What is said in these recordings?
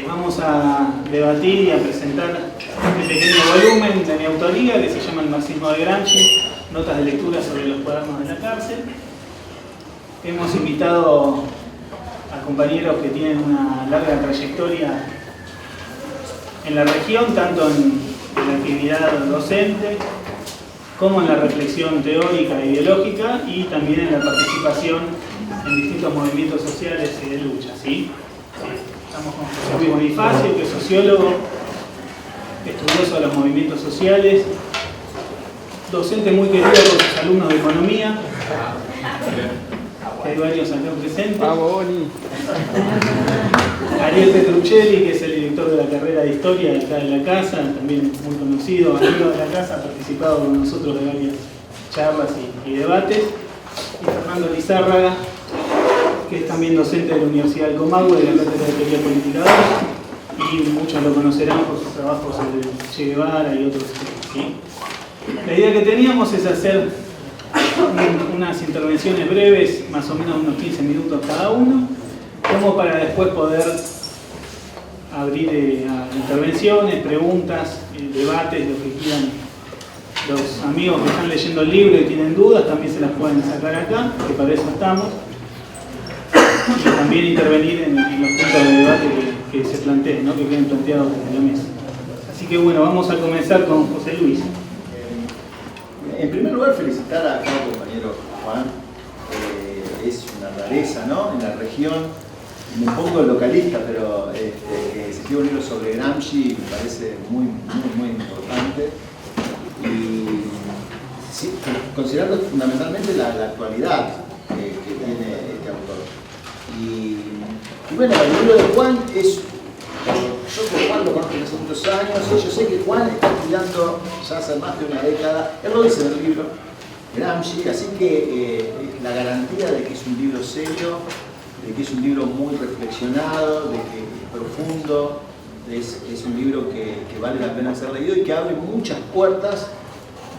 Vamos a debatir y a presentar este pequeño volumen de mi autoría que se llama El marxismo de Gramsci, notas de lectura sobre los cuadernos de la cárcel. Hemos invitado a compañeros que tienen una larga trayectoria en la región, tanto en la actividad docente como en la reflexión teórica e ideológica, y también en la participación en distintos movimientos sociales y de lucha, ¿sí? Estamos con José Luis Bonifacio, que es sociólogo, estudioso de los movimientos sociales, docente muy querido por sus alumnos de economía, que hay varios acá presentes. Ariel Petruccelli, que es el director de la carrera de Historia de acá de la casa, también muy conocido, amigo de la casa, ha participado con nosotros de varias charlas y debates. Y Fernando Lizárraga, que es también docente de la Universidad del Comahue, de la Cátedra de Teoría Política 2, y muchos lo conocerán por sus trabajos sobre Che Guevara y otros temas, ¿sí? La idea que teníamos es hacer unas intervenciones breves, más o menos unos 15 minutos cada uno, como para después poder abrir a intervenciones, preguntas, debates, lo que quieran. Los amigos que están leyendo el libro y tienen dudas también se las pueden sacar acá, que para eso estamos. Y también intervenir en los puntos de debate que se planteen, ¿no? Que queden planteados desde la mesa. Así que bueno, vamos a comenzar con José Luis. En primer lugar, felicitar a cada compañero Juan. Es una rareza, ¿no? En la región, un poco localista, pero que se escribe un libro sobre Gramsci me parece muy importante. Y sí, considerando fundamentalmente la actualidad que tiene este autor. Y bueno, el libro de Juan es... Yo con Juan lo conozco desde hace muchos años y yo sé que Juan está estudiando ya hace más de una década, él lo dice en el libro, Gramsci, así que la garantía de que es un libro serio, de que es un libro muy reflexionado, de que es profundo, es un libro que vale la pena ser leído y que abre muchas puertas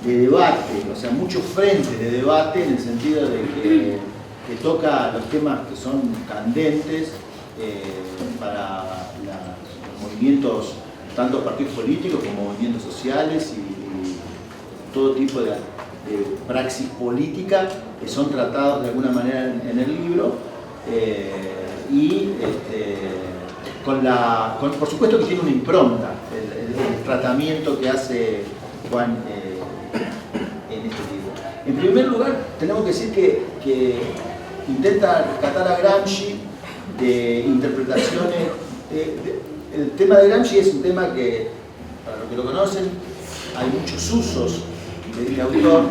de debate, o sea, muchos frentes de debate en el sentido de que toca los temas que son candentes para los movimientos, tanto partidos políticos como movimientos sociales y todo tipo de praxis política que son tratados de alguna manera en el libro. Por supuesto que tiene una impronta el tratamiento que hace Juan en este libro. En primer lugar, tenemos que decir que intenta rescatar a Gramsci de interpretaciones. El tema de Gramsci es un tema que, para los que lo conocen, hay muchos usos de este autor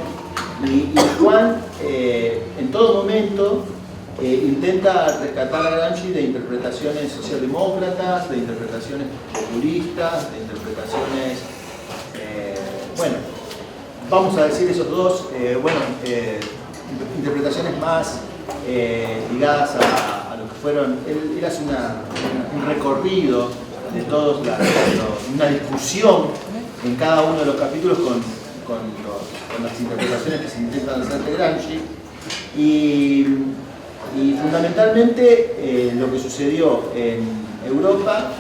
y Juan en todo momento intenta rescatar a Gramsci de interpretaciones socialdemócratas, de interpretaciones populistas, de interpretaciones, bueno, vamos a decir esos dos, interpretaciones más ligadas a lo que fueron. Él hace un recorrido de todos, una discusión en cada uno de los capítulos con las interpretaciones que se intentan hacer de Gramsci y fundamentalmente lo que sucedió en Europa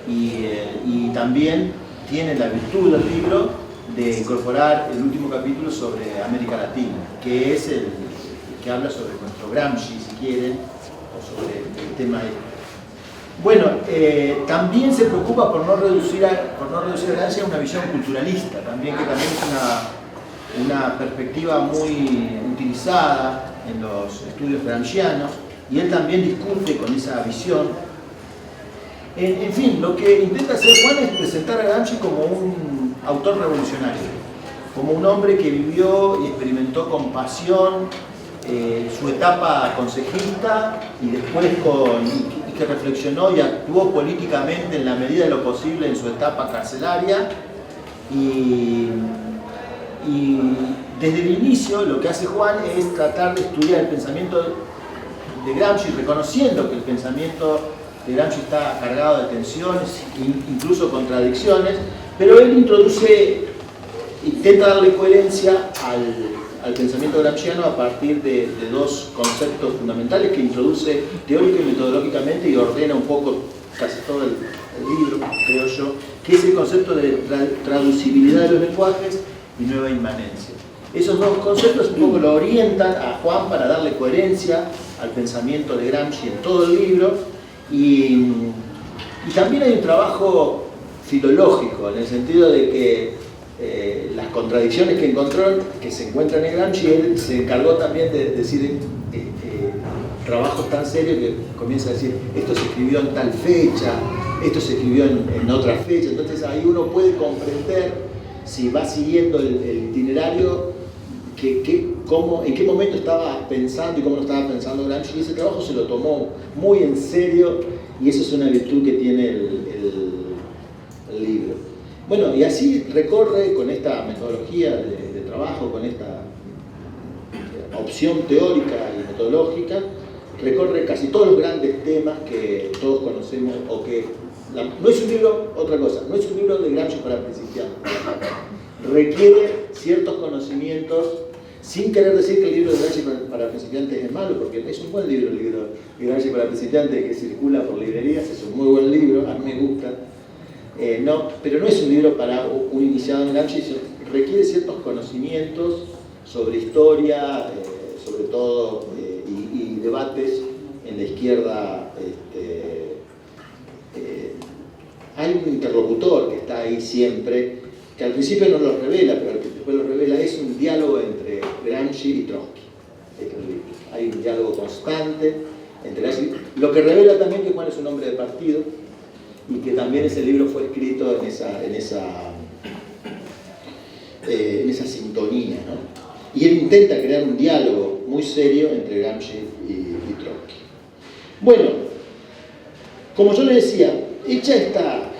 y también tiene la virtud del libro de incorporar el último capítulo sobre América Latina, que es el que habla sobre nuestro Gramsci, si quieren, o sobre el tema de... Bueno, también se preocupa por no reducir a Gramsci a una visión culturalista, también, que también es una perspectiva muy utilizada en los estudios gramscianos, y él también discute con esa visión. En fin, lo que intenta hacer Juan es presentar a Gramsci como un autor revolucionario, como un hombre que vivió y experimentó con pasión su etapa consejista y después que reflexionó y actuó políticamente en la medida de lo posible en su etapa carcelaria y desde el inicio lo que hace Juan es tratar de estudiar el pensamiento de Gramsci, reconociendo que el pensamiento de Gramsci está cargado de tensiones, incluso contradicciones, pero él intenta darle coherencia al pensamiento gramsciano a partir de dos conceptos fundamentales que introduce teórica y metodológicamente y ordena un poco casi todo el libro, creo yo, que es el concepto de traducibilidad de los lenguajes y nueva inmanencia. Esos dos conceptos un poco lo orientan a Juan para darle coherencia al pensamiento de Gramsci en todo el libro, y también hay un trabajo filológico, en el sentido de que las contradicciones que encontró, que se encuentran en Gramsci, él se encargó también de decir trabajos tan serios que comienza a decir, esto se escribió en tal fecha, esto se escribió en otra fecha. Entonces ahí uno puede comprender, si va siguiendo el itinerario, en qué momento estaba pensando y cómo lo estaba pensando Gramsci. Y ese trabajo se lo tomó muy en serio, y eso es una virtud que tiene el libro. Bueno, y así recorre con esta metodología de trabajo, con esta opción teórica y metodológica, recorre casi todos los grandes temas que todos conocemos, o que no es un libro, otra cosa, no es un libro de Gramsci para principiantes. Requiere ciertos conocimientos, sin querer decir que el libro de Gramsci para principiantes es malo, porque es un buen libro, el libro de Gramsci para principiantes, que circula por librerías, es un muy buen libro, a mí me gusta. Pero no es un libro para un iniciado en Gramsci, requiere ciertos conocimientos sobre historia, sobre todo, y debates en la izquierda. Hay un interlocutor que está ahí siempre, que al principio no lo revela, pero al que después lo revela. Es un diálogo entre Gramsci y Trotsky. Hay un diálogo constante entre Gramsci, lo que revela también que Juan es un hombre de partido, y que también ese libro fue escrito en esa sintonía, ¿no? Y él intenta crear un diálogo muy serio entre Gramsci y Trotsky. Bueno, como yo le decía, hecha esta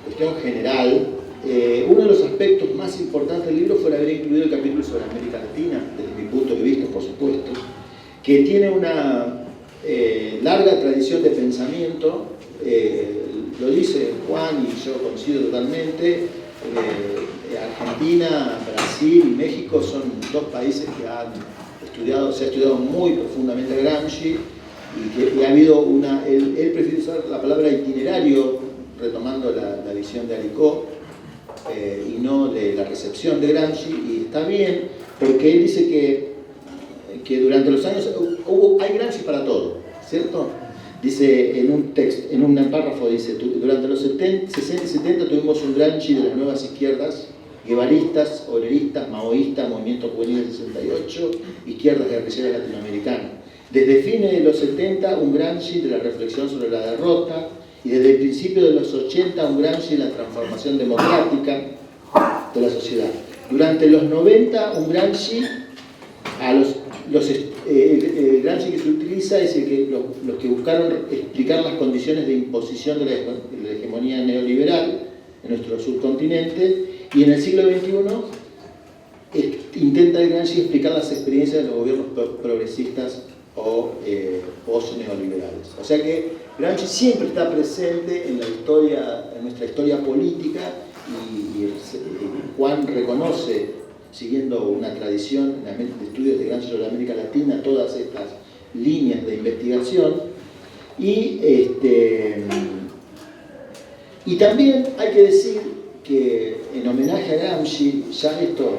cuestión general, uno de los aspectos más importantes del libro fue haber incluido el capítulo sobre América Latina, desde mi punto de vista, por supuesto, que tiene una larga tradición de pensamiento. Lo dice Juan y yo coincido totalmente. Argentina, Brasil y México son dos países que se ha estudiado muy profundamente a Gramsci, y ha habido él prefiere usar la palabra itinerario, retomando la visión de Aricó, y no de la recepción de Gramsci, y está bien, porque él dice que durante los años hay Gramsci para todo, ¿cierto? Dice en un párrafo, dice, durante los 60 y 70 tuvimos un Gramsci de las nuevas izquierdas, guevaristas, obreristas, maoístas, movimiento juvenil del 68, izquierdas guerrilleras latinoamericanas. Desde fines de los 70, un Gramsci de la reflexión sobre la derrota, y desde el principio de los 80, un Gramsci de la transformación democrática de la sociedad. Durante los 90, un Gramsci el Gramsci que se utiliza es los que buscaron explicar las condiciones de imposición de la hegemonía neoliberal en nuestro subcontinente, y en el siglo XXI intenta el Gramsci explicar las experiencias de los gobiernos progresistas o post-neoliberales. O sea que Gramsci siempre está presente en nuestra historia política, y Juan reconoce, siguiendo una tradición de estudios de Gramsci sobre América Latina, todas estas líneas de investigación. Y también hay que decir que en homenaje a Gramsci, ya esto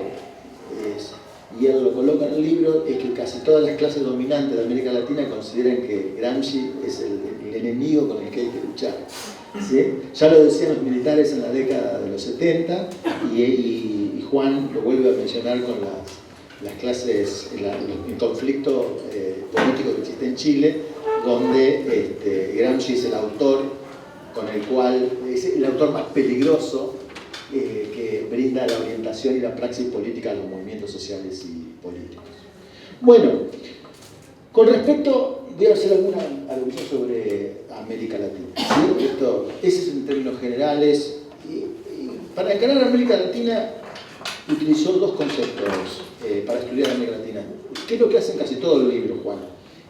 es, y él lo coloca en el libro, es que casi todas las clases dominantes de América Latina consideran que Gramsci es el enemigo con el que hay que luchar, ¿sí? Ya lo decían los militares en la década de los 70, y Juan lo vuelve a mencionar con las clases, el conflicto político que existe en Chile, donde Gramsci es el autor con el cual es el autor más peligroso, que brinda la orientación y la praxis política de los movimientos sociales y políticos. Bueno, con respecto, voy a hacer alguna alusión sobre América Latina, ¿sí? Ese es en términos generales. Para encarar a América Latina utilizó dos conceptos para estudiar América Latina, que es lo que hacen casi todo el libro, Juan,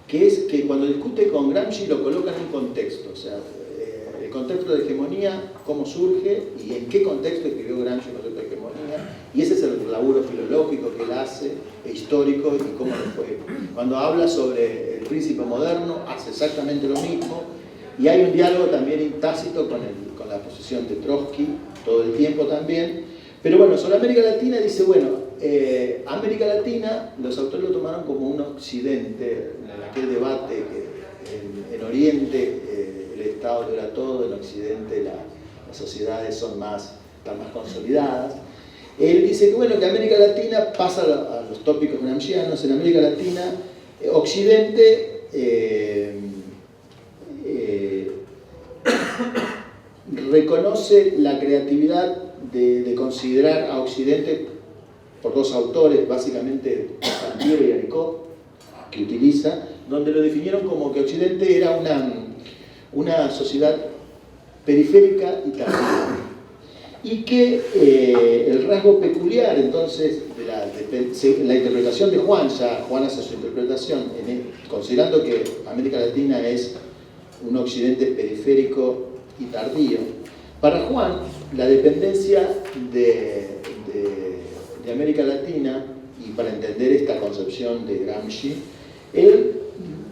que es que cuando discute con Gramsci lo coloca en un contexto, o sea, el contexto de hegemonía, cómo surge y en qué contexto escribió Gramsci el concepto de hegemonía, y ese es el laburo filológico que él hace, histórico, y cómo le fue. Cuando habla sobre el príncipe moderno, hace exactamente lo mismo, Y hay un diálogo también tácito con la posición de Trotsky, todo el tiempo también. Pero bueno, sobre América Latina dice, bueno, América Latina, los autores lo tomaron como un occidente, en aquel debate que en Oriente el Estado era todo, en Occidente las sociedades están más consolidadas. Él dice que bueno, que América Latina pasa a los tópicos gramscianos. En América Latina, Occidente reconoce la creatividad de considerar a Occidente por dos autores, básicamente Santiago y Aricó, que utiliza, donde lo definieron como que Occidente era una sociedad periférica y tardía. Y que el rasgo peculiar entonces de la interpretación de Juan hace su interpretación considerando que América Latina es un occidente periférico y tardío. Para Juan, la dependencia de América Latina, y para entender esta concepción de Gramsci, él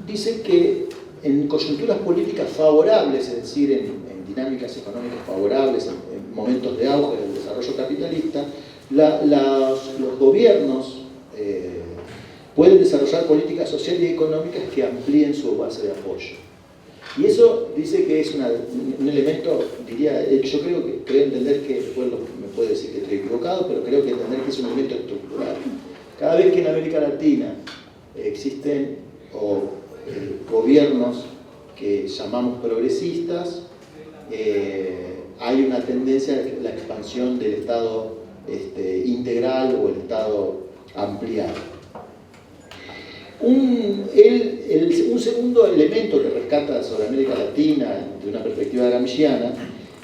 dice que en coyunturas políticas favorables, es decir, en dinámicas económicas favorables, en momentos de auge del desarrollo capitalista, los gobiernos pueden desarrollar políticas sociales y económicas que amplíen su base de apoyo. Y eso dice que es un elemento, diría, yo creo entender que, después me puede decir que estoy equivocado, pero creo que entender que es un elemento estructural. Cada vez que en América Latina existen gobiernos que llamamos progresistas, hay una tendencia a la expansión del Estado integral o el Estado ampliado. Un segundo elemento que rescata sobre América Latina de una perspectiva gramsciana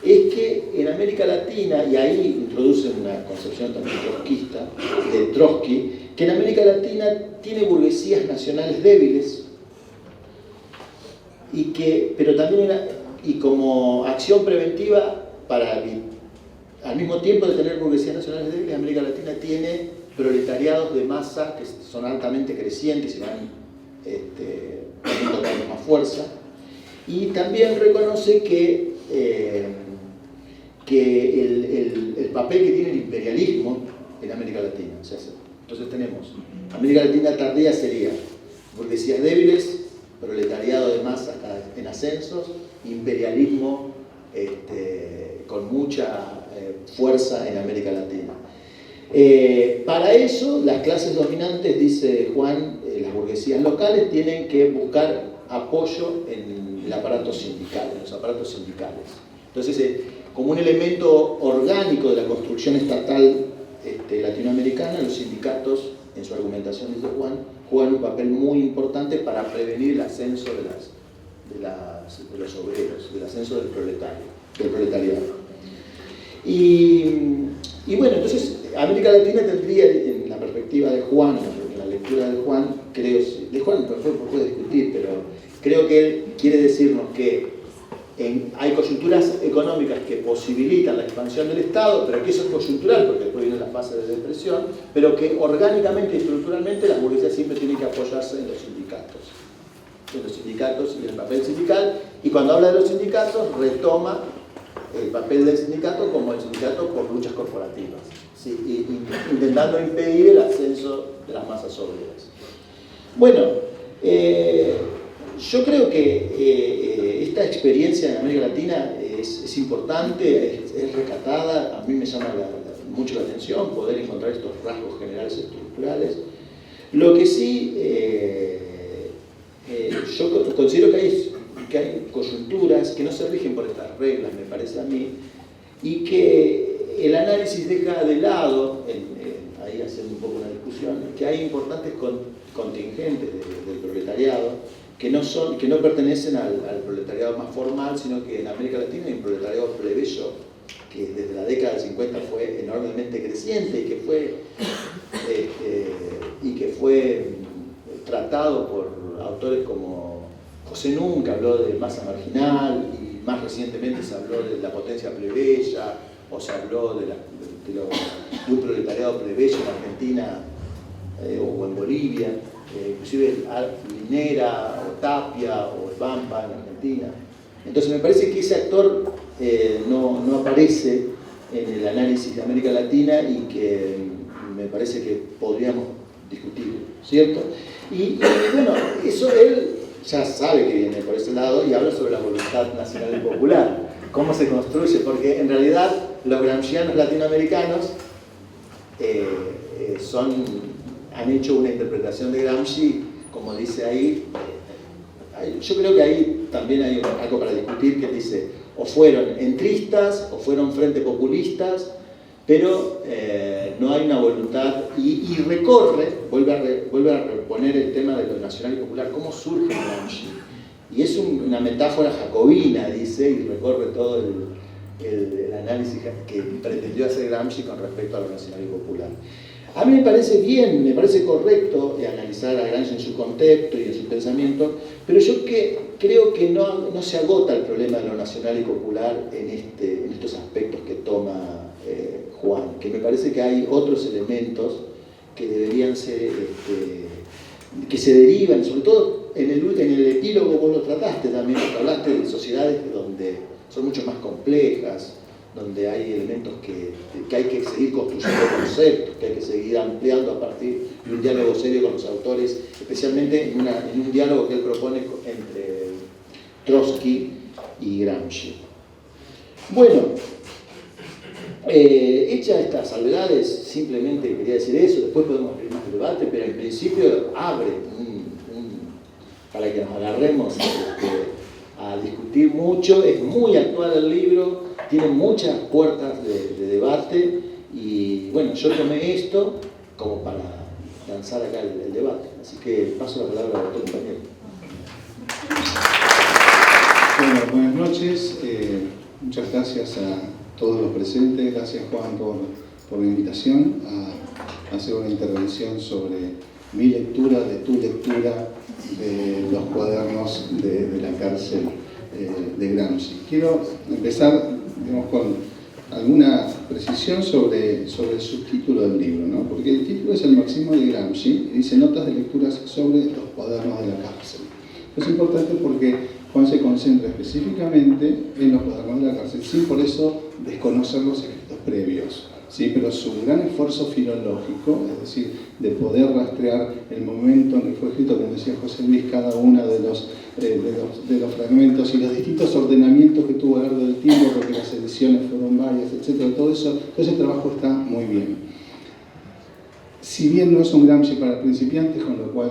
es que en América Latina, y ahí introduce una concepción también trotskista de Trotsky, que en América Latina tiene burguesías nacionales débiles pero también y como acción preventiva para al mismo tiempo de tener burguesías nacionales débiles, América Latina tiene proletariados de masa que son altamente crecientes y van teniendo cada vez más fuerza. Y también reconoce que el papel que tiene el imperialismo en América Latina. O sea, entonces tenemos América Latina tardía sería burguesías débiles, proletariado de masa en ascensos, imperialismo con mucha fuerza en América Latina. Para eso, las clases dominantes, dice Juan, las burguesías locales, tienen que buscar apoyo en el aparato sindical, en los aparatos sindicales. Entonces, como un elemento orgánico de la construcción estatal latinoamericana, los sindicatos, en su argumentación, dice Juan, juegan un papel muy importante para prevenir el ascenso de los obreros, del ascenso del proletariado. Y bueno, entonces América Latina tendría, en la perspectiva de Juan, en la lectura de Juan, de Juan puede discutir, pero creo que él quiere decirnos que hay coyunturas económicas que posibilitan la expansión del Estado, pero que eso es coyuntural, porque después viene la fase de depresión, pero que orgánicamente y estructuralmente las burguesías siempre tienen que apoyarse en los sindicatos y el papel sindical, y cuando habla de los sindicatos retoma el papel del sindicato como el sindicato por luchas corporativas, ¿sí? Intentando impedir el ascenso de las masas obreras. Bueno, yo creo que esta experiencia en América Latina es importante, es rescatada. A mí me llama mucho la atención poder encontrar estos rasgos generales estructurales. Lo que sí, yo considero que hay coyunturas que no se rigen por estas reglas, me parece a mí, y que el análisis deja de lado, ahí haciendo un poco una discusión, que hay importantes contingentes del proletariado que no pertenecen al proletariado más formal, sino que en América Latina hay un proletariado plebeyo que desde la década del 50 fue enormemente creciente y que fue tratado por autores como José Nun, que habló de masa marginal, y más recientemente se habló de la potencia plebeya, o se habló de un proletariado plebeyo en Argentina o en Bolivia, inclusive Linera o Tapia o Bamba en Argentina. Entonces me parece que ese actor no aparece en el análisis de América Latina y que me parece que podríamos discutir, ¿cierto? Y bueno, eso él ya sabe que viene por ese lado y habla sobre la voluntad nacional y popular, cómo se construye, porque en realidad los gramscianos latinoamericanos han hecho una interpretación de Gramsci, como dice ahí. Yo creo que ahí también hay algo para discutir, que dice, o fueron entristas, o fueron frente populistas, pero no hay una voluntad, y recorre, vuelve a reponer el tema de lo nacional y popular, cómo surge Gramsci. Y es una metáfora jacobina, dice, y recorre todo el análisis que pretendió hacer Gramsci con respecto a lo nacional y popular. A mí me parece bien, me parece correcto analizar a Gramsci en su contexto y en su pensamiento, pero yo creo que no se agota el problema de lo nacional y popular en estos aspectos que toma Juan, que me parece que hay otros elementos que deberían ser, que se derivan, sobre todo en el epílogo vos lo trataste también, porque hablaste de sociedades donde son mucho más complejas, donde hay elementos que hay que seguir construyendo conceptos, que hay que seguir ampliando a partir de un diálogo serio con los autores, especialmente en un diálogo que él propone entre Trotsky y Gramsci. Bueno, hechas estas salvedades, simplemente quería decir eso, después podemos abrir más debate, pero en principio abre para que nos agarremos a discutir mucho. Es muy actual el libro, tiene muchas puertas de debate y bueno, yo tomé esto como para lanzar acá el debate, así que paso la palabra a otro compañero. Bueno, buenas noches, muchas gracias a todos los presentes, gracias Juan por la invitación a hacer una intervención sobre mi lectura, de tu lectura, de los cuadernos de la cárcel de Gramsci. Quiero empezar, digamos, con alguna precisión sobre el subtítulo del libro, ¿no? Porque el título es El marxismo de Gramsci y dice Notas de lecturas sobre los cuadernos de la cárcel. Es importante porque Juan se concentra específicamente en los cuadernos de la cárcel, sin por eso desconocer los escritos previos. ¿Sí? Pero su gran esfuerzo filológico, es decir, de poder rastrear el momento en que fue escrito, como decía José Luis, cada uno de los fragmentos y los distintos ordenamientos que tuvo a lo largo del tiempo, porque las ediciones fueron varias, etc. Todo ese trabajo está muy bien. Si bien no es un Gramsci para principiantes, con lo cual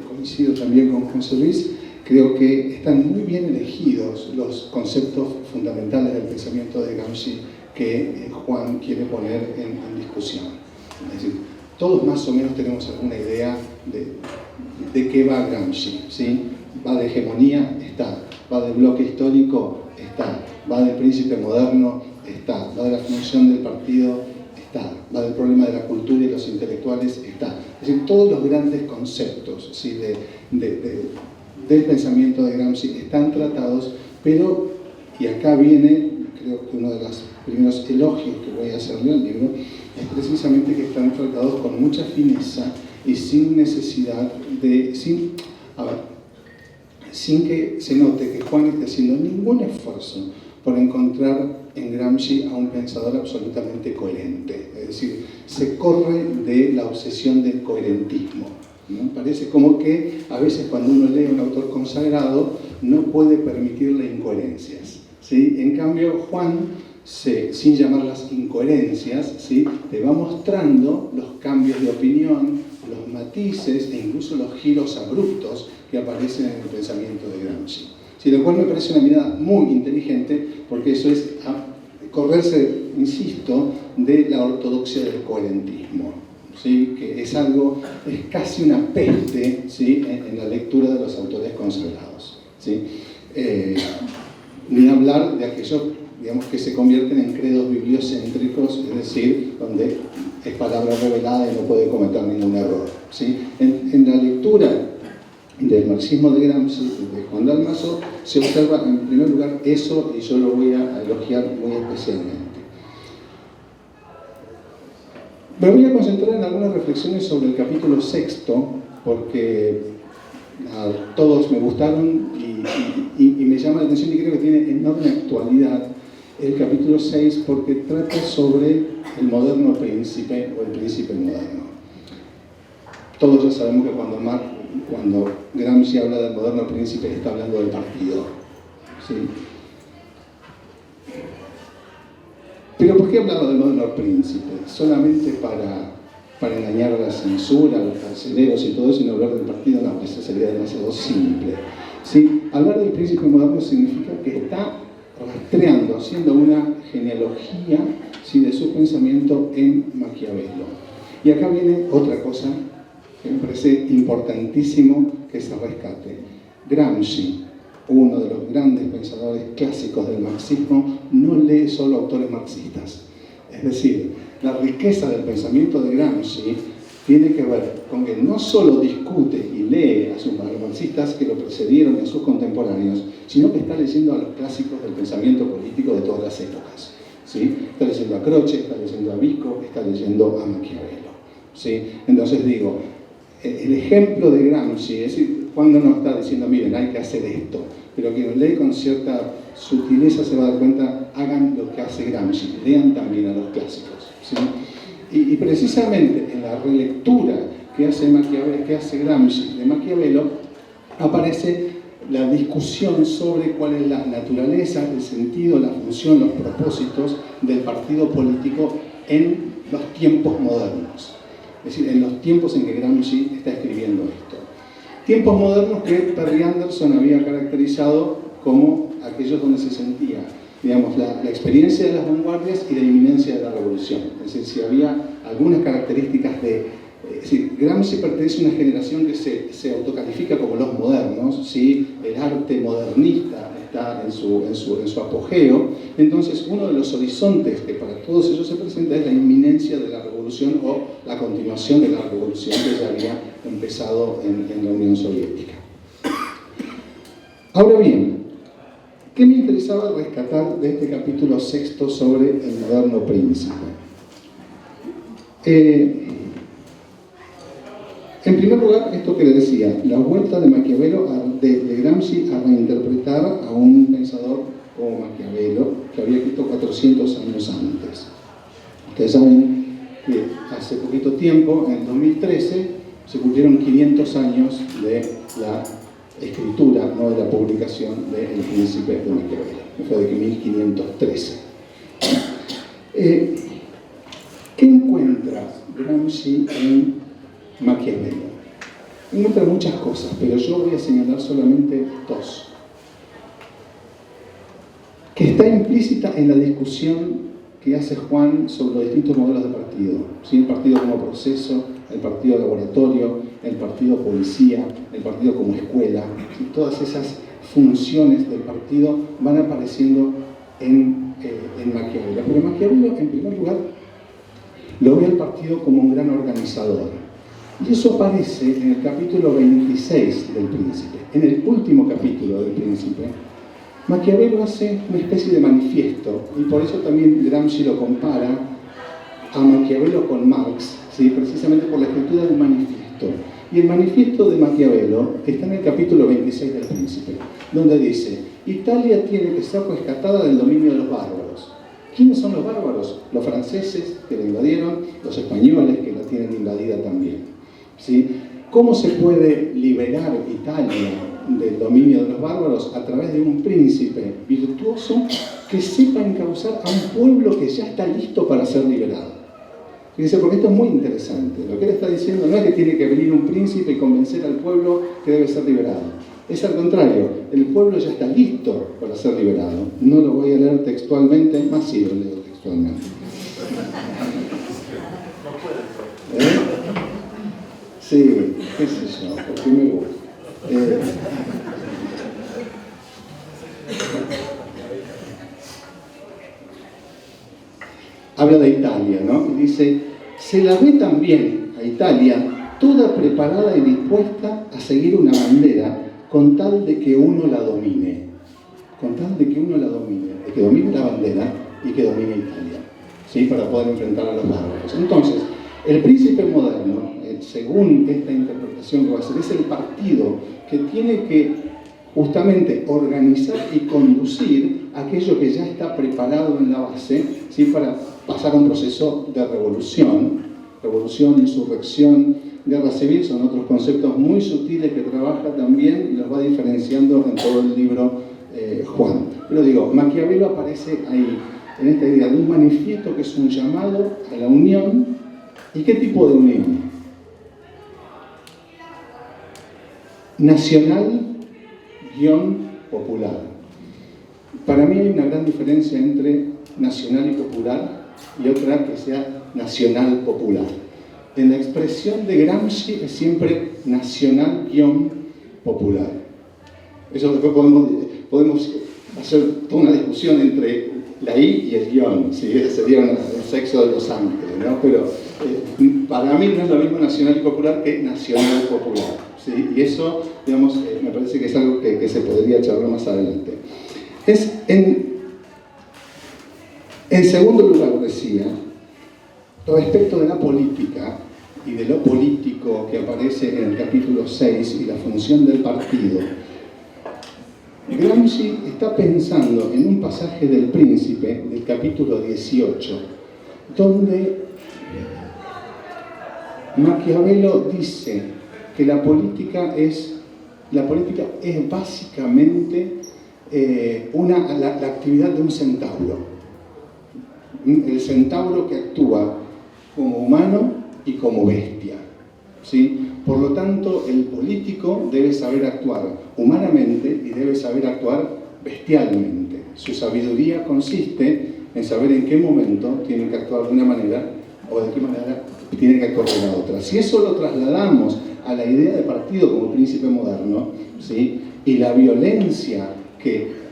coincido también con José Luis, creo que están muy bien elegidos los conceptos fundamentales del pensamiento de Gramsci que Juan quiere poner en discusión. Es decir, todos más o menos tenemos alguna idea de qué va Gramsci, ¿sí? Va de hegemonía, está. Va del bloque histórico, está. Va del príncipe moderno, está. Va de la función del partido, está. Va del problema de la cultura y los intelectuales, está. Es decir, todos los grandes conceptos, ¿sí? del pensamiento de Gramsci están tratados, pero, y acá viene, creo que uno de los primeros elogios que voy a hacerle al libro, es precisamente que están tratados con mucha fineza y sin necesidad sin que se note que Juan esté haciendo ningún esfuerzo por encontrar en Gramsci a un pensador absolutamente coherente. Es decir, se corre de la obsesión del coherentismo, ¿no? Parece como que a veces cuando uno lee a un autor consagrado no puede permitirle incoherencias, ¿sí? En cambio, Juan, sin llamarlas incoherencias, ¿sí? Te va mostrando los cambios de opinión, los matices e incluso los giros abruptos que aparecen en el pensamiento de Gramsci. Sí, lo cual me parece una mirada muy inteligente, porque eso es correrse, insisto, de la ortodoxia del coherentismo, ¿sí? Que es casi una peste, ¿sí? en la lectura de los autores consagrados, ¿sí? Ni hablar de aquellos, digamos, que se convierten en credos bibliocéntricos, es decir, donde es palabra revelada y no puede cometer ningún error, ¿sí? En la lectura del marxismo de Gramsci, de Juan Dalmaso, se observa en primer lugar eso, y yo lo voy a elogiar muy especialmente. Me voy a concentrar en algunas reflexiones sobre el capítulo 6, porque nada, todos me gustaron y me llama la atención y creo que tiene enorme actualidad el capítulo 6 porque trata sobre el moderno príncipe o el príncipe moderno. Todos ya sabemos que cuando Gramsci habla del moderno príncipe está hablando del partido, ¿sí? Pero ¿por qué hablaba del moderno príncipe? Solamente para engañar a la censura, a los carceleros y todo eso, y no hablar del partido, no, eso sería demasiado simple. ¿Sí? Hablar del príncipe moderno significa que está rastreando, haciendo una genealogía, ¿sí?, de su pensamiento en Maquiavelo. Y acá viene otra cosa que me parece importantísimo que se rescate. Gramsci, uno de los grandes pensadores clásicos del marxismo, no lee solo autores marxistas. Es decir, la riqueza del pensamiento de Gramsci tiene que ver con que no solo discute y lee a sus marxistas que lo precedieron y a sus contemporáneos, sino que está leyendo a los clásicos del pensamiento político de todas las épocas, ¿sí? Está leyendo a Croce, está leyendo a Vico, está leyendo a Maquiavelo, ¿sí? Entonces digo, el ejemplo de Gramsci, es decir, cuando nos está diciendo, miren, hay que hacer esto, pero quien lee con cierta sutileza se va a dar cuenta, hagan lo que hace Gramsci, lean también a los clásicos, ¿sí? Y precisamente en la relectura que hace Gramsci de Maquiavelo, aparece la discusión sobre cuál es la naturaleza, el sentido, la función, los propósitos del partido político en los tiempos modernos. Es decir, en los tiempos en que Gramsci está escribiendo esto. Tiempos modernos que Perry Anderson había caracterizado como aquellos donde se sentía, digamos, la experiencia de las vanguardias y la inminencia de la revolución. Es decir, si había algunas características de... Es decir, Gramsci pertenece a una generación que se autocalifica como los modernos, ¿sí? El arte modernista está en su apogeo. Entonces, uno de los horizontes que para todos ellos se presenta es la inminencia de la revolución o la continuación de la revolución que ya había empezado en la Unión Soviética. Ahora bien, ¿qué me interesaba rescatar de este capítulo 6 sobre el moderno príncipe? En primer lugar, esto que le decía, la vuelta de Maquiavelo, de Gramsci a reinterpretar a un pensador como Maquiavelo, que había escrito 400 años antes. Ustedes saben que hace poquito tiempo, en 2013, se cumplieron 500 años de la escritura, no de la publicación de El Príncipe de Maquiavelo, que fue de 1513. ¿Qué encuentra Gramsci en Maquiavelo? Encuentra muchas cosas, pero yo voy a señalar solamente dos. Que está implícita en la discusión que hace Juan sobre los distintos modelos de partido. ¿Sí? El partido como proceso, el partido laboratorio, el partido policía, el partido como escuela. ¿Sí? Todas esas funciones del partido van apareciendo en Maquiavelo. Pero Maquiavelo, en primer lugar, lo ve al partido como un gran organizador. Y eso aparece en el capítulo 26 del Príncipe. En el último capítulo del Príncipe, Maquiavelo hace una especie de manifiesto, y por eso también Gramsci lo compara a Maquiavelo con Marx, ¿sí? Precisamente por la escritura del manifiesto. Y el manifiesto de Maquiavelo está en el capítulo 26 del Príncipe, donde dice: Italia tiene que ser rescatada del dominio de los bárbaros. ¿Quiénes son los bárbaros? Los franceses que la invadieron, los españoles que la tienen invadida también. ¿Sí? ¿Cómo se puede liberar Italia del dominio de los bárbaros? A través de un príncipe virtuoso que sepa encauzar a un pueblo que ya está listo para ser liberado. Fíjense, porque esto es muy interesante. Lo que él está diciendo no es que tiene que venir un príncipe y convencer al pueblo que debe ser liberado. Es al contrario, el pueblo ya está listo para ser liberado. No lo voy a leer textualmente, más sí lo leo textualmente. Sí, qué sé yo, porque me gusta. Habla de Italia, ¿no? Y dice: se la ve también a Italia toda preparada y dispuesta a seguir una bandera con tal de que uno la domine. Con tal de que uno la domine, de que domine la bandera y que domine Italia, ¿sí? Para poder enfrentar a los bárbaros. Entonces, el príncipe moderno, según esta interpretación que va a hacer, es el partido que tiene que justamente organizar y conducir aquello que ya está preparado en la base, ¿sí? Para pasar a un proceso de revolución, insurrección, guerra civil, son otros conceptos muy sutiles que trabaja también y los va diferenciando en todo el libro Juan. Pero digo, Maquiavelo aparece ahí, en esta idea de un manifiesto que es un llamado a la unión. ¿Y qué tipo de unión? Nacional-popular. Para mí hay una gran diferencia entre nacional y popular y otra que sea nacional-popular. En la expresión de Gramsci es siempre nacional-popular. Eso después podemos hacer toda una discusión entre la I y el guión, ¿sí? Ese sería el sexo de los ángeles, ¿no? Pero para mí no es lo mismo nacional y popular que nacional popular, ¿sí? Y eso, digamos, me parece que es algo que se podría charlar más adelante. En segundo lugar, decía, respecto de la política y de lo político que aparece en el capítulo 6 y la función del partido, Gramsci está pensando en un pasaje del Príncipe, del capítulo 18, donde Maquiavelo dice que la política es básicamente la actividad de un centauro. El centauro que actúa como humano y como bestia, ¿sí? Por lo tanto, el político debe saber actuar humanamente y debe saber actuar bestialmente. Su sabiduría consiste en saber en qué momento tiene que actuar de una manera o de qué manera tiene que actuar de la otra. Si eso lo trasladamos a la idea de partido como príncipe moderno, ¿sí? Y la violencia que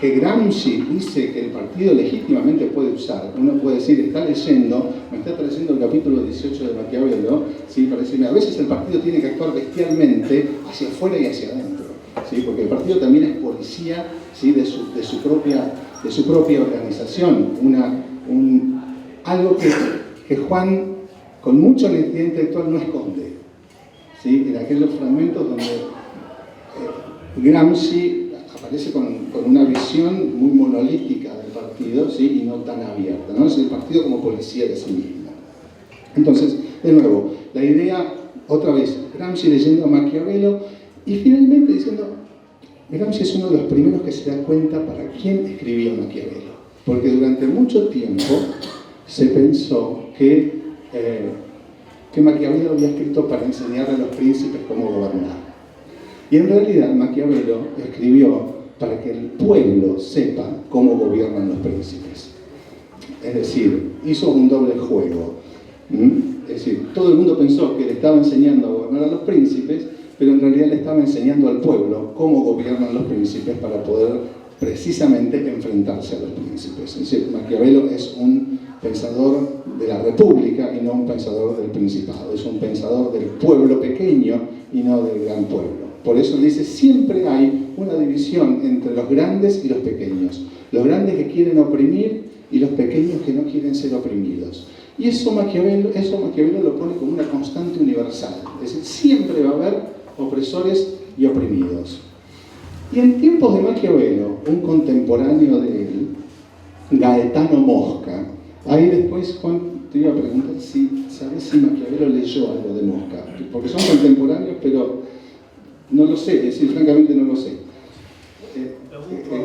Gramsci dice que el partido legítimamente puede usar, uno puede decir, está leyendo, me está trayendo el capítulo 18 de Maquiavelo, ¿sí? Para decirme, a veces el partido tiene que actuar bestialmente hacia afuera y hacia adentro, ¿sí? Porque el partido también es policía, ¿sí? de su propia organización, algo que Juan con mucha honestidad intelectual no esconde, ¿sí? En aquellos fragmentos donde Gramsci aparece con una visión muy monolítica del partido, ¿sí? Y no tan abierta, ¿no? Es el partido como policía de sí mismo. Entonces, de nuevo, la idea, otra vez, Gramsci leyendo a Maquiavelo y finalmente diciendo, Gramsci es uno de los primeros que se da cuenta para quién escribía Maquiavelo, porque durante mucho tiempo se pensó que Maquiavelo había escrito para enseñarle a los príncipes cómo gobernar. Y en realidad Maquiavelo escribió para que el pueblo sepa cómo gobiernan los príncipes. Es decir, hizo un doble juego. Es decir, todo el mundo pensó que le estaba enseñando a gobernar a los príncipes, pero en realidad le estaba enseñando al pueblo cómo gobiernan los príncipes para poder precisamente enfrentarse a los príncipes. Es decir, Maquiavelo es un pensador de la república y no un pensador del principado. Es un pensador del pueblo pequeño y no del gran pueblo. Por eso dice, siempre hay una división entre los grandes y los pequeños. Los grandes que quieren oprimir y los pequeños que no quieren ser oprimidos. Y eso Maquiavelo lo pone como una constante universal. Es decir, siempre va a haber opresores y oprimidos. Y en tiempos de Maquiavelo, un contemporáneo de él, Gaetano Mosca, ahí después, Juan, te iba a preguntar si sabes si Maquiavelo leyó algo de Mosca, porque son contemporáneos, pero no lo sé, es decir, francamente no lo sé.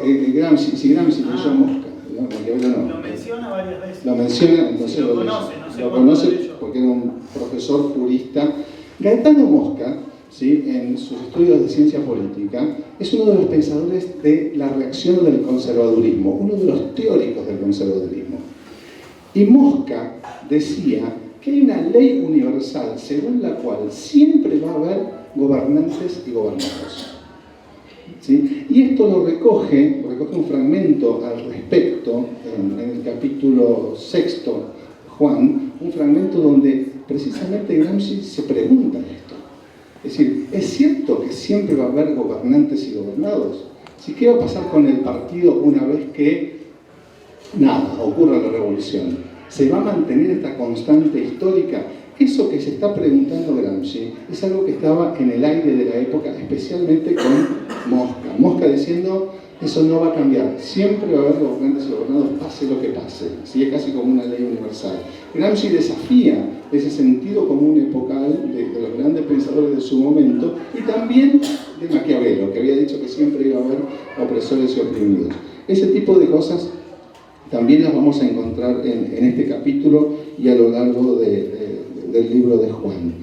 Si Gramsci leyó Mosca, ¿no? Maquiavelo no. Lo menciona varias veces. Lo menciona, entonces lo conoce, no sé lo cuándo conoce lo leyó. porque era un profesor jurista. Gaetano Mosca, ¿sí? En sus estudios de ciencia política, es uno de los pensadores de la reacción del conservadurismo, uno de los teóricos del conservadurismo. Y Mosca decía que hay una ley universal según la cual siempre va a haber gobernantes y gobernados. ¿Sí? Y esto lo recoge un fragmento al respecto en el capítulo 6, Juan, un fragmento donde precisamente Gramsci se pregunta esto. Es decir, ¿es cierto que siempre va a haber gobernantes y gobernados? ¿Sí? ¿Qué va a pasar con el partido una vez que ocurra la revolución? ¿Se va a mantener esta constante histórica eso que se está preguntando Gramsci es algo que estaba en el aire de la época, especialmente con Mosca. Mosca diciendo, eso no va a cambiar, siempre va a haber gobernantes y gobernados, pase lo que pase. ¿Sí? Es casi como una ley universal. Gramsci desafía ese sentido común epocal de los grandes pensadores de su momento y también de Maquiavelo, que había dicho que siempre iba a haber opresores y oprimidos. Ese tipo de cosas también las vamos a encontrar en este capítulo y a lo largo del libro de Juan.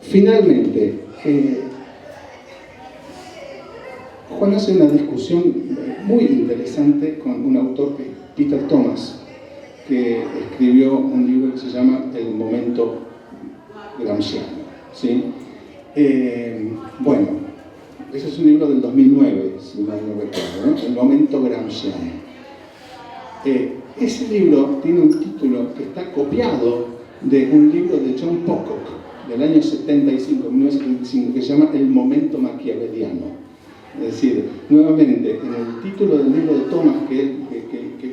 Finalmente, Juan hace una discusión muy interesante con un autor que es Peter Thomas, que escribió un libro que se llama El momento gramsciano. ¿Sí? Bueno, ese es un libro del 2009, si mal no recuerdo, ¿no? El momento gramsciano. Ese libro tiene un título que está copiado de un libro de John Pocock del año 1975, que se llama El momento maquiaveliano. Es decir, nuevamente, en el título del libro de Thomas, que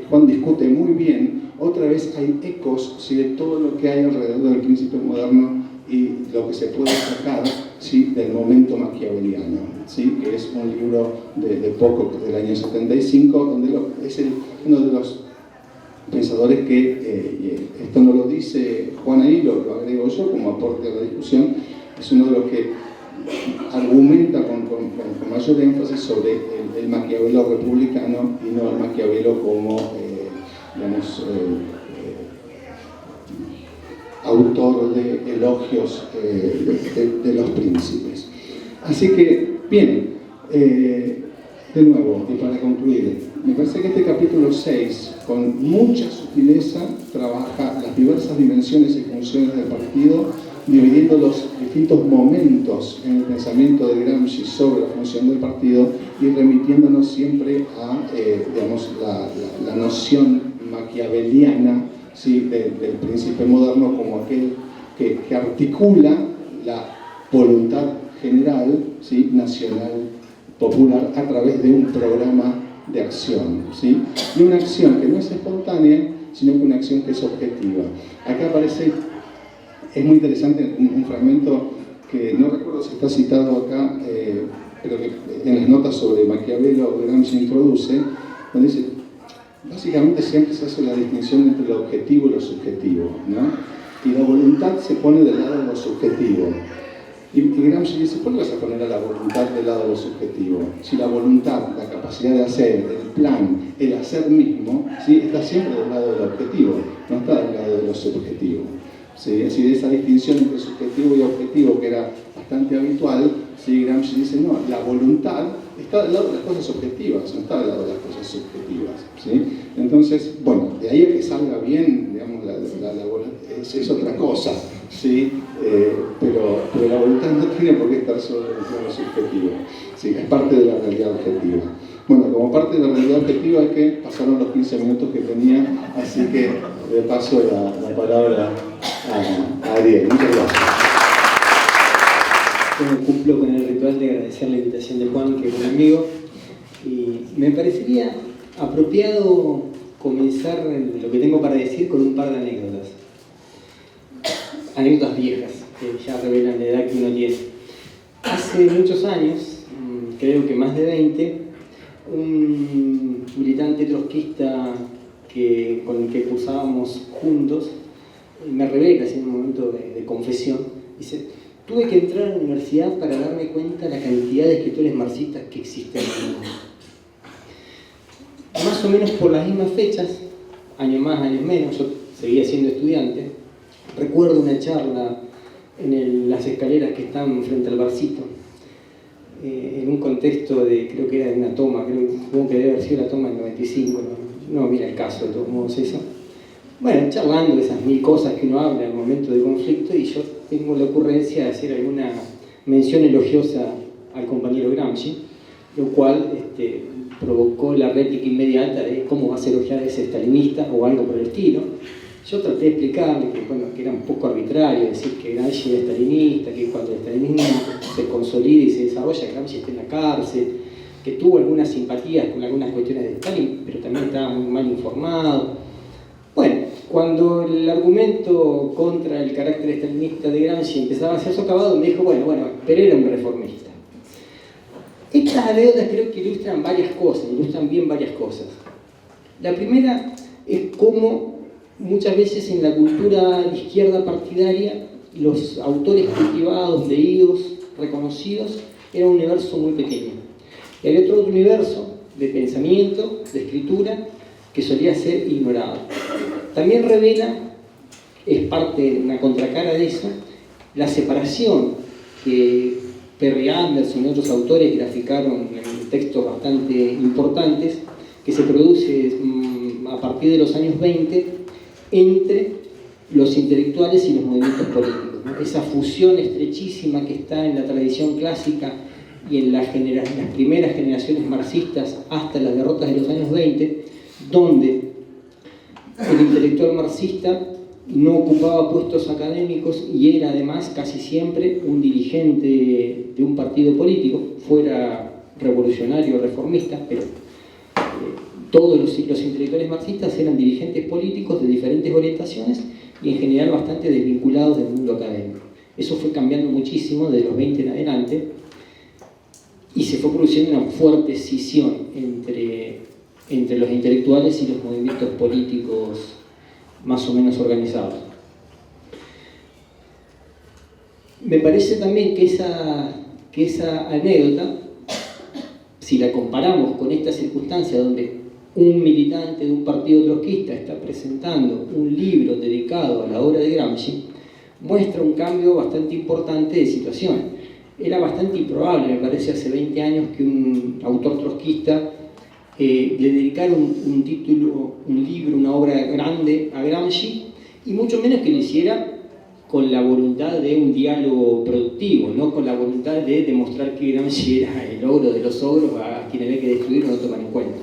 Juan discute muy bien, otra vez hay ecos, ¿sí?, de todo lo que hay alrededor del príncipe moderno y lo que se puede sacar, ¿sí?, del momento maquiaveliano, ¿sí?, que es un libro de Pocock del año 75, donde es uno de los pensadores que, esto no lo dice Juan ahí, lo agrego yo como aporte a la discusión, es uno de los que argumenta con mayor énfasis sobre el Maquiavelo republicano y no el Maquiavelo como, autor de elogios de los príncipes. Así que, bien, de nuevo, y para concluir, me parece que este capítulo 6, con mucha sutileza, trabaja las diversas dimensiones y funciones del partido, dividiendo los distintos momentos en el pensamiento de Gramsci sobre la función del partido y remitiéndonos siempre a la noción maquiaveliana, ¿sí?, del príncipe moderno como aquel que articula la voluntad general, ¿sí?, nacional, popular, a través de un programa de acción, ¿sí? Y una acción que no es espontánea, sino que una acción que es objetiva. Acá aparece, es muy interesante, un fragmento que no recuerdo si está citado acá, pero que en las notas sobre Maquiavelo Gramsci introduce, donde dice, básicamente siempre se hace la distinción entre lo objetivo y lo subjetivo, ¿no? Y la voluntad se pone del lado de lo subjetivo. Y Gramsci dice, ¿por qué vas a poner a la voluntad del lado de lo subjetivo? Si la voluntad, la capacidad de hacer, el plan, el hacer mismo, ¿sí?, está siempre del lado del objetivo, no está del lado de lo subjetivo. ¿Sí? Es decir, esa distinción entre subjetivo y objetivo, que era bastante habitual, ¿sí?, Gramsci dice, no, la voluntad está del lado de las cosas objetivas, no está del lado de las cosas subjetivas. ¿Sí? Entonces, bueno, de ahí a que salga bien, digamos, es otra cosa, ¿sí? Pero la voluntad no tiene por qué estar solo en el plano subjetivo, ¿sí? Es parte de la realidad objetiva. Bueno, como parte de la realidad objetiva es que pasaron los 15 minutos que tenía, así que le paso la palabra a Ariel. Muchas gracias. Bueno, cumplo con el ritual de agradecer la invitación de Juan, que es un amigo, y me parecería apropiado comenzar lo que tengo para decir con un par de anécdotas. Anécdotas viejas, que ya revelan la edad que uno tiene. Hace muchos años, creo que más de 20, un militante trotskista con el que cursábamos juntos, me revela en un momento de confesión, dice, tuve que entrar a la universidad para darme cuenta de la cantidad de escritores marxistas que existen en el mundo. Más o menos por las mismas fechas, años más, años menos, yo seguía siendo estudiante, recuerdo una charla en las escaleras que están frente al barcito, en un contexto creo que era de una toma, supongo que debe haber sido la toma del 95, no mira el caso de todos modos eso. Bueno, charlando de esas 1000 cosas que uno habla en el momento de conflicto, y yo tengo la ocurrencia de hacer alguna mención elogiosa al compañero Gramsci, lo cual provocó la réplica inmediata de cómo vas a elogiar a ese stalinista o algo por el estilo. Yo traté de explicarle que era un poco arbitrario decir que Gramsci era stalinista, que cuando el stalinismo se consolida y se desarrolla, Gramsci está en la cárcel, que tuvo algunas simpatías con algunas cuestiones de Stalin, pero también estaba muy mal informado. Cuando el argumento contra el carácter estalinista de Gramsci empezaba a ser socavado, me dijo, bueno, pero era un reformista. Estas anécdotas creo que ilustran bien varias cosas. La primera es cómo muchas veces en la cultura de izquierda partidaria los autores cultivados, leídos, reconocidos, era un universo muy pequeño. Y había otro universo de pensamiento, de escritura, que solía ser ignorado. También revela, es parte de una contracara de eso, la separación que Perry Anderson y otros autores graficaron en textos bastante importantes, que se produce a partir de los años 20 entre los intelectuales y los movimientos políticos, ¿no? Esa fusión estrechísima que está en la tradición clásica y en las primeras generaciones marxistas hasta las derrotas de los años 20, donde el intelectual marxista no ocupaba puestos académicos y era además casi siempre un dirigente de un partido político, fuera revolucionario o reformista, pero todos los intelectuales marxistas eran dirigentes políticos de diferentes orientaciones y en general bastante desvinculados del mundo académico. Eso fue cambiando muchísimo de los 20 en adelante y se fue produciendo una fuerte escisión entre los intelectuales y los movimientos políticos más o menos organizados. Me parece también que esa anécdota, si la comparamos con esta circunstancia donde un militante de un partido trotskista está presentando un libro dedicado a la obra de Gramsci, muestra un cambio bastante importante de situación. Era bastante improbable, me parece, hace 20 años que un autor trotskista le dedicara un título, un libro, una obra grande a Gramsci, y mucho menos que lo hiciera con la voluntad de un diálogo productivo, no con la voluntad de demostrar que Gramsci era el ogro de los ogros a quien había que destruir o no tomar en cuenta.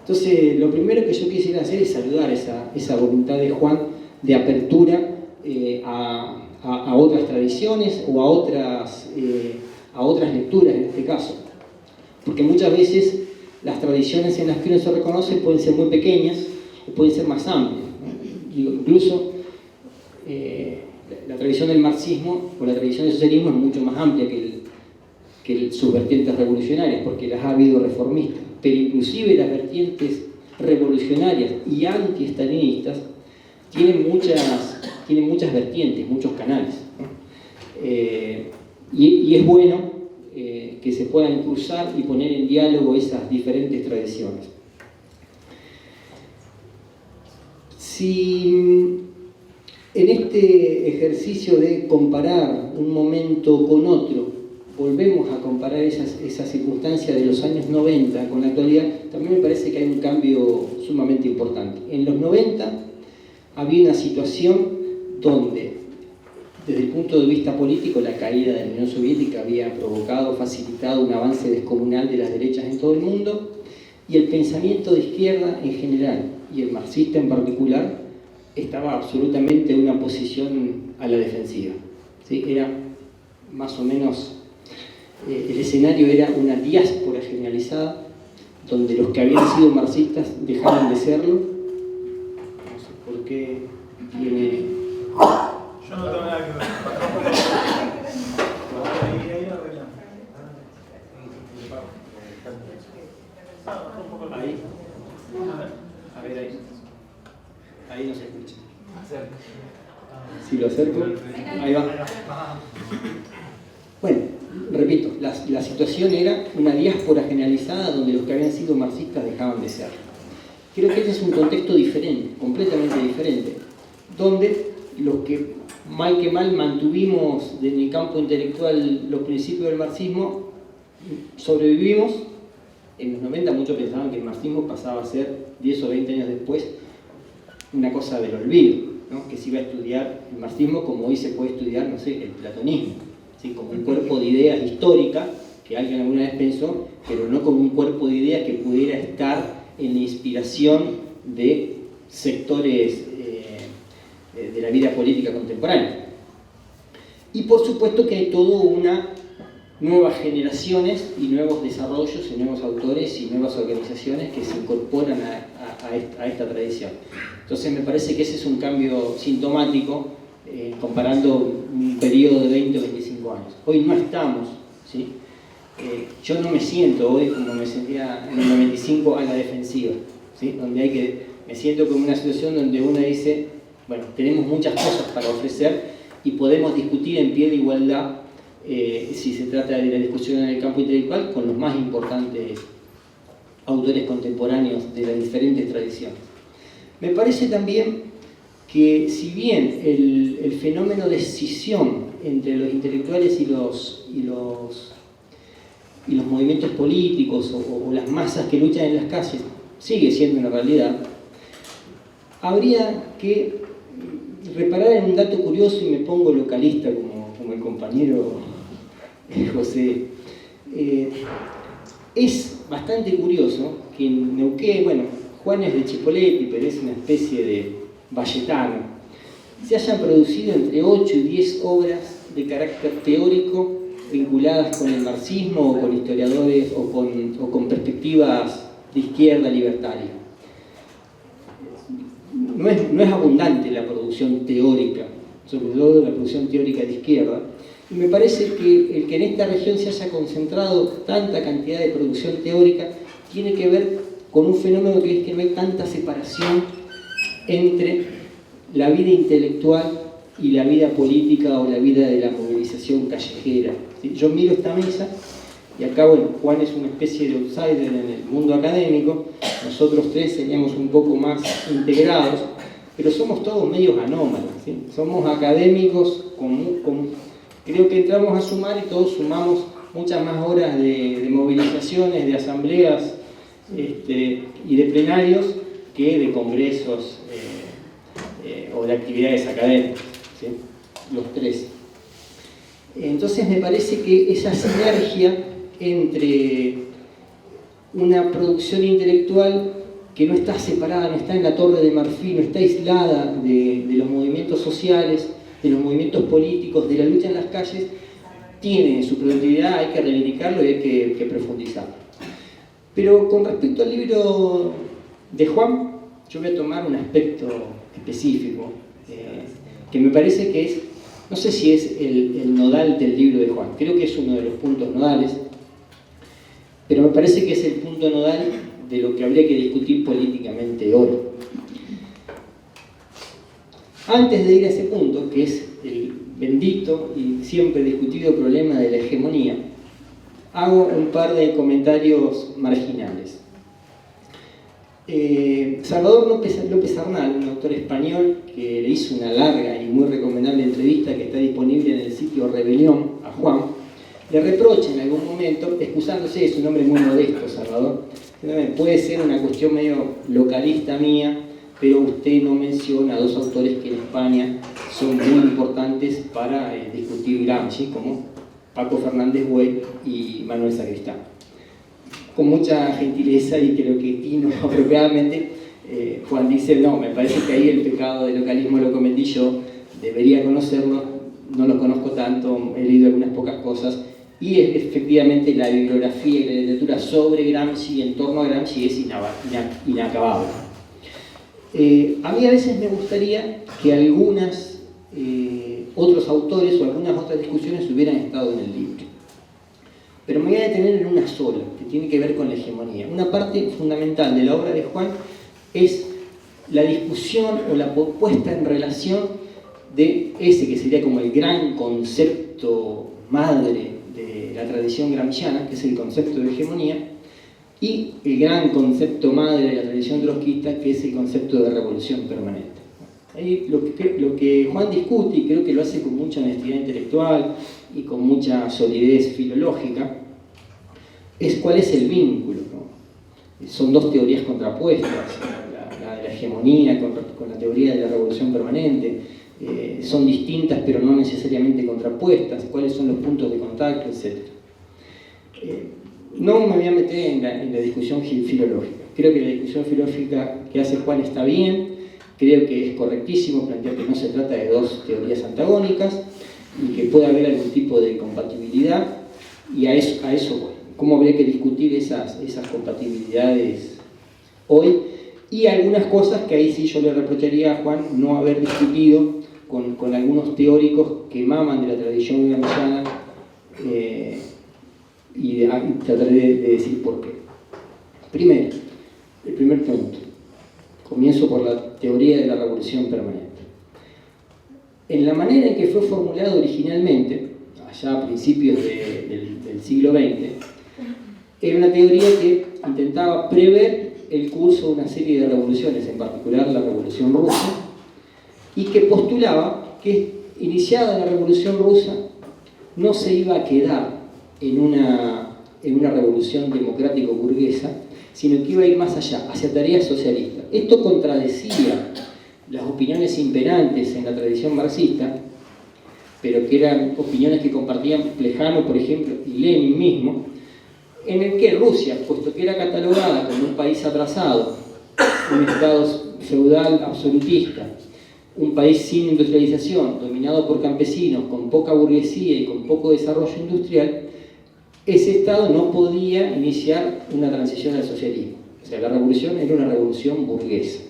Entonces, lo primero que yo quisiera hacer es saludar esa voluntad de Juan de apertura a otras tradiciones o a otras lecturas en este caso. Porque muchas veces las tradiciones en las que uno se reconoce pueden ser muy pequeñas o pueden ser más amplias, ¿no? Incluso la tradición del marxismo o la tradición del socialismo es mucho más amplia que sus vertientes revolucionarias, porque las ha habido reformistas. Pero inclusive las vertientes revolucionarias y anti-estalinistas tienen muchas vertientes, muchos canales, ¿no? Y es bueno que se puedan cruzar y poner en diálogo esas diferentes tradiciones. Si en este ejercicio de comparar un momento con otro volvemos a comparar esa circunstancia de los años 90 con la actualidad, también me parece que hay un cambio sumamente importante. En los 90 había una situación donde, desde el punto de vista político, la caída de la Unión Soviética había facilitado un avance descomunal de las derechas en todo el mundo, y el pensamiento de izquierda en general, y el marxista en particular, estaba absolutamente en una posición a la defensiva, ¿sí? Era más o menos... el escenario era una diáspora generalizada, donde los que habían sido marxistas dejaron de serlo. No sé por qué tiene... Yo no tengo nada que ver. Ahí. A ver, ahí. Ahí no se escucha. Si lo acerco, ahí va. Bueno, repito, la situación era una diáspora generalizada donde los que habían sido marxistas dejaban de serlo. Creo que ese es un contexto diferente, completamente diferente, donde los que mal que mal mantuvimos en el campo intelectual los principios del marxismo, sobrevivimos. En los 90 muchos pensaban que el marxismo pasaba a ser 10 o 20 años después una cosa del olvido, ¿no? Que se iba a estudiar el marxismo como hoy se puede estudiar, no sé, el platonismo, ¿sí? Como un cuerpo de ideas histórica que alguien alguna vez pensó, pero no como un cuerpo de ideas que pudiera estar en la inspiración de sectores de la vida política contemporánea. Y por supuesto que hay toda nuevas generaciones y nuevos desarrollos y nuevos autores y nuevas organizaciones que se incorporan a esta tradición. Entonces me parece que ese es un cambio sintomático comparando un periodo de 20 o 25 años. Hoy no estamos, ¿sí? Yo no me siento hoy como me sentía en el 95 a la defensiva, ¿sí? Donde me siento como una situación donde uno dice, bueno, tenemos muchas cosas para ofrecer y podemos discutir en pie de igualdad si se trata de la discusión en el campo intelectual con los más importantes autores contemporáneos de las diferentes tradiciones. Me parece también que si bien el fenómeno de escisión entre los intelectuales y los movimientos políticos o las masas que luchan en las calles sigue siendo una realidad, habría que reparar en un dato curioso, y me pongo localista como el compañero José. Es bastante curioso que en Neuquén, bueno, Juan es de Chipoleti, pero es una especie de valletano, se hayan producido entre 8 y 10 obras de carácter teórico vinculadas con el marxismo o con historiadores o con perspectivas de izquierda libertaria. No es abundante la producción teórica, sobre todo la producción teórica de izquierda, y me parece que el que en esta región se haya concentrado tanta cantidad de producción teórica tiene que ver con un fenómeno que es que no hay tanta separación entre la vida intelectual y la vida política o la vida de la movilización callejera. ¿Sí? Yo miro esta mesa y acá, bueno, Juan es una especie de outsider en el mundo académico, nosotros tres seríamos un poco más integrados, pero somos todos medios anómalos, ¿sí? Somos académicos, creo que entramos a sumar y todos sumamos muchas más horas de movilizaciones, de asambleas y de plenarios que de congresos o de actividades académicas, ¿sí? Los tres. Entonces me parece que esa sinergia entre una producción intelectual que no está separada, no está en la Torre de Marfil, no está aislada de los movimientos sociales, de los movimientos políticos, de la lucha en las calles, tiene su productividad, hay que reivindicarlo y hay que profundizarlo. Pero con respecto al libro de Juan, yo voy a tomar un aspecto específico que me parece que es, no sé si es el nodal del libro de Juan, creo que es uno de los puntos nodales, pero me parece que es el punto nodal de lo que habría que discutir políticamente hoy. Antes de ir a ese punto, que es el bendito y siempre discutido problema de la hegemonía, hago un par de comentarios marginales. Salvador López Arnal, un autor español que le hizo una larga y muy recomendable entrevista que está disponible en el sitio Rebelión a Juan, le reprocha en algún momento, excusándose, es un hombre muy modesto, Salvador, puede ser una cuestión medio localista mía, pero usted no menciona a dos autores que en España son muy importantes para discutir Gramsci, como Paco Fernández Buey y Manuel Sacristán. Con mucha gentileza y creo que tino apropiadamente, Juan dice, no, me parece que ahí el pecado del localismo lo cometí yo, debería conocerlo, no lo conozco tanto, he leído algunas pocas cosas, y efectivamente la bibliografía y la literatura sobre Gramsci y en torno a Gramsci es inacabable. A mí a veces me gustaría que otros autores o algunas otras discusiones hubieran estado en el libro. Pero me voy a detener en una sola, que tiene que ver con la hegemonía. Una parte fundamental de la obra de Juan es la discusión o la puesta en relación de ese que sería como el gran concepto madre de la tradición gramsciana, que es el concepto de hegemonía, y el gran concepto madre de la tradición trotskista, que es el concepto de revolución permanente. Ahí lo que Juan discute, y creo que lo hace con mucha honestidad intelectual y con mucha solidez filológica, es cuál es el vínculo, ¿no? Son dos teorías contrapuestas, la de la hegemonía con la teoría de la revolución permanente, son distintas pero no necesariamente contrapuestas, cuáles son los puntos de contacto, etc. No me voy a meter en la discusión filológica. Creo que la discusión filológica que hace Juan está bien, creo que es correctísimo plantear que no se trata de dos teorías antagónicas y que puede haber algún tipo de compatibilidad. Y a eso voy. ¿Cómo habría que discutir esas compatibilidades hoy? Y algunas cosas que ahí sí yo le reprocharía a Juan no haber discutido con algunos teóricos que maman de la tradición gramsciana, y trataré de decir por qué. Primero, el primer punto. Comienzo por la teoría de la revolución permanente. En la manera en que fue formulado originalmente, allá a principios del siglo XX, era una teoría que intentaba prever el curso de una serie de revoluciones, en particular la Revolución Rusa, y que postulaba que, iniciada la Revolución Rusa, no se iba a quedar en una revolución democrático-burguesa, sino que iba a ir más allá, hacia tareas socialistas. Esto contradecía las opiniones imperantes en la tradición marxista, pero que eran opiniones que compartían Plejano, por ejemplo, y Lenin mismo, en el que Rusia, puesto que era catalogada como un país atrasado, un estado feudal absolutista, un país sin industrialización, dominado por campesinos, con poca burguesía y con poco desarrollo industrial, ese estado no podía iniciar una transición al socialismo. O sea, la revolución era una revolución burguesa.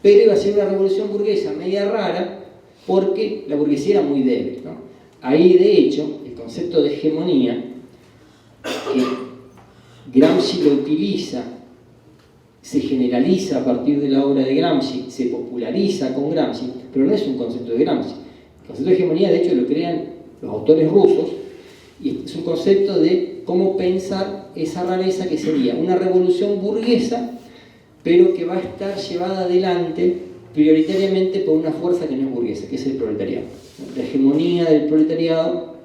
Pero iba a ser una revolución burguesa media rara, porque la burguesía era muy débil, ¿no? Ahí, de hecho, el concepto de hegemonía, que Gramsci lo utiliza, se generaliza a partir de la obra de Gramsci, se populariza con Gramsci, pero no es un concepto de Gramsci. El concepto de hegemonía, de hecho, lo crean los autores rusos, y es un concepto de cómo pensar esa rareza que sería una revolución burguesa, pero que va a estar llevada adelante prioritariamente por una fuerza que no es burguesa, que es el proletariado. La hegemonía del proletariado,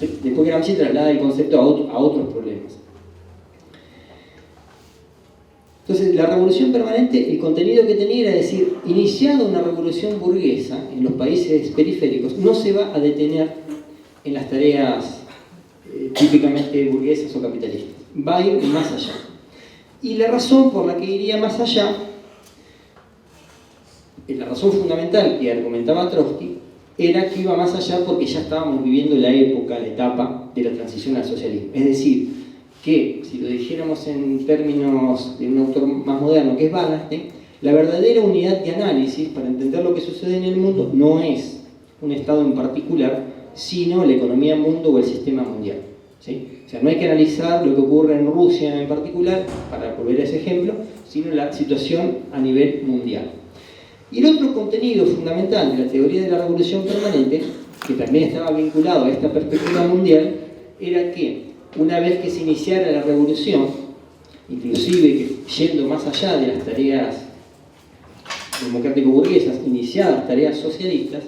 después Gramsci traslada el concepto a otros problemas. Entonces, la revolución permanente, el contenido que tenía era decir, iniciada una revolución burguesa en los países periféricos, no se va a detener en las tareas típicamente burguesas o capitalistas. Va a ir más allá. Y la razón por la que iría más allá, la razón fundamental que argumentaba Trotsky, era que iba más allá porque ya estábamos viviendo la etapa de la transición al socialismo. Es decir, que, si lo dijéramos en términos de un autor más moderno, que es Wallerstein, la verdadera unidad de análisis para entender lo que sucede en el mundo no es un estado en particular, sino la economía mundo o el sistema mundial. ¿Sí? O sea, no hay que analizar lo que ocurre en Rusia en particular, para volver a ese ejemplo, sino la situación a nivel mundial. Y el otro contenido fundamental de la teoría de la revolución permanente, que también estaba vinculado a esta perspectiva mundial, era que una vez que se iniciara la revolución, inclusive que yendo más allá de las tareas democrático-burguesas, iniciadas tareas socialistas,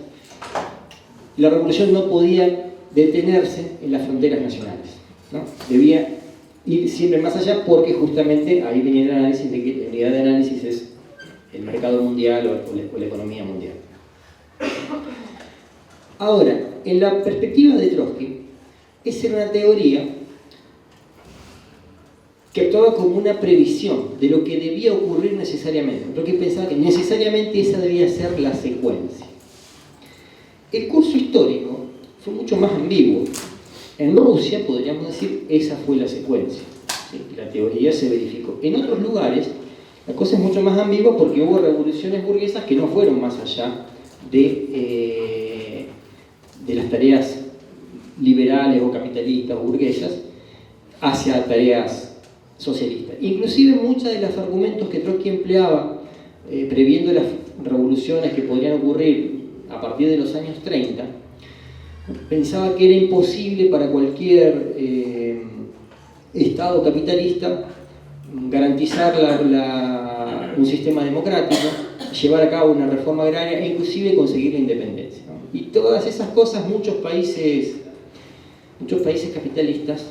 la revolución no podía detenerse en las fronteras nacionales, ¿no? Debía ir siempre más allá, porque justamente ahí venía el análisis de que la unidad de análisis es el mercado mundial o la economía mundial. Ahora, en la perspectiva de Trotsky, esa era una teoría que actuaba como una previsión de lo que debía ocurrir necesariamente. Trotsky pensaba que necesariamente esa debía ser la secuencia. El curso histórico fue mucho más ambiguo. En Rusia, podríamos decir, esa fue la secuencia. ¿Sí? La teoría se verificó. En otros lugares, la cosa es mucho más ambigua porque hubo revoluciones burguesas que no fueron más allá de las tareas liberales o capitalistas o burguesas hacia tareas socialistas. Inclusive muchos de los argumentos que Trotsky empleaba previendo las revoluciones que podrían ocurrir a partir de los años 30, pensaba que era imposible para cualquier Estado capitalista garantizar un sistema democrático, llevar a cabo una reforma agraria e inclusive conseguir la independencia, ¿no? Y todas esas cosas muchos países capitalistas,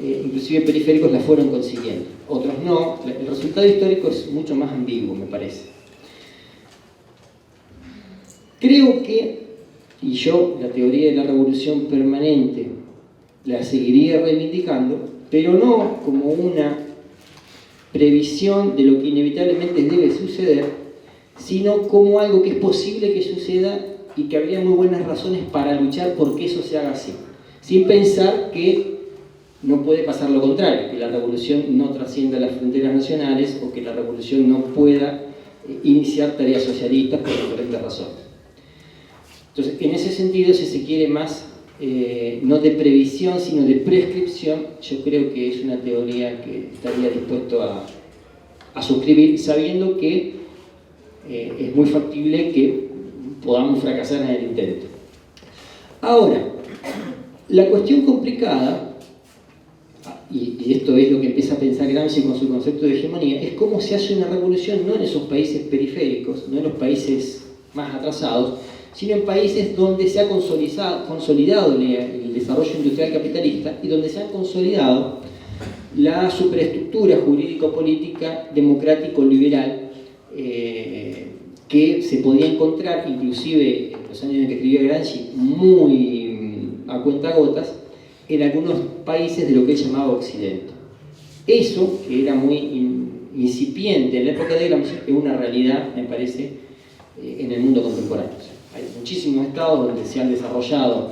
inclusive periféricos, las fueron consiguiendo. Otros no. El resultado histórico es mucho más ambiguo, me parece. Creo que, y yo la teoría de la revolución permanente la seguiría reivindicando, pero no como una previsión de lo que inevitablemente debe suceder, sino como algo que es posible que suceda y que habría muy buenas razones para luchar por que eso se haga así, sin pensar que no puede pasar lo contrario, que la revolución no trascienda las fronteras nacionales o que la revolución no pueda iniciar tareas socialistas por diferentes razones. Entonces, en ese sentido, si se quiere más, no de previsión, sino de prescripción, yo creo que es una teoría que estaría dispuesto a suscribir, sabiendo que es muy factible que podamos fracasar en el intento. Ahora, la cuestión complicada, y esto es lo que empieza a pensar Gramsci con su concepto de hegemonía, es cómo se hace una revolución no en esos países periféricos, no en los países más atrasados, sino en países donde se ha consolidado el desarrollo industrial capitalista y donde se ha consolidado la superestructura jurídico-política democrático-liberal que se podía encontrar, inclusive en los años en que escribía Gramsci, muy a cuentagotas, en algunos países de lo que él llamaba Occidente. Eso, que era muy incipiente en la época de Gramsci, es una realidad, me parece, en el mundo contemporáneo. O sea, hay muchísimos estados donde se han desarrollado,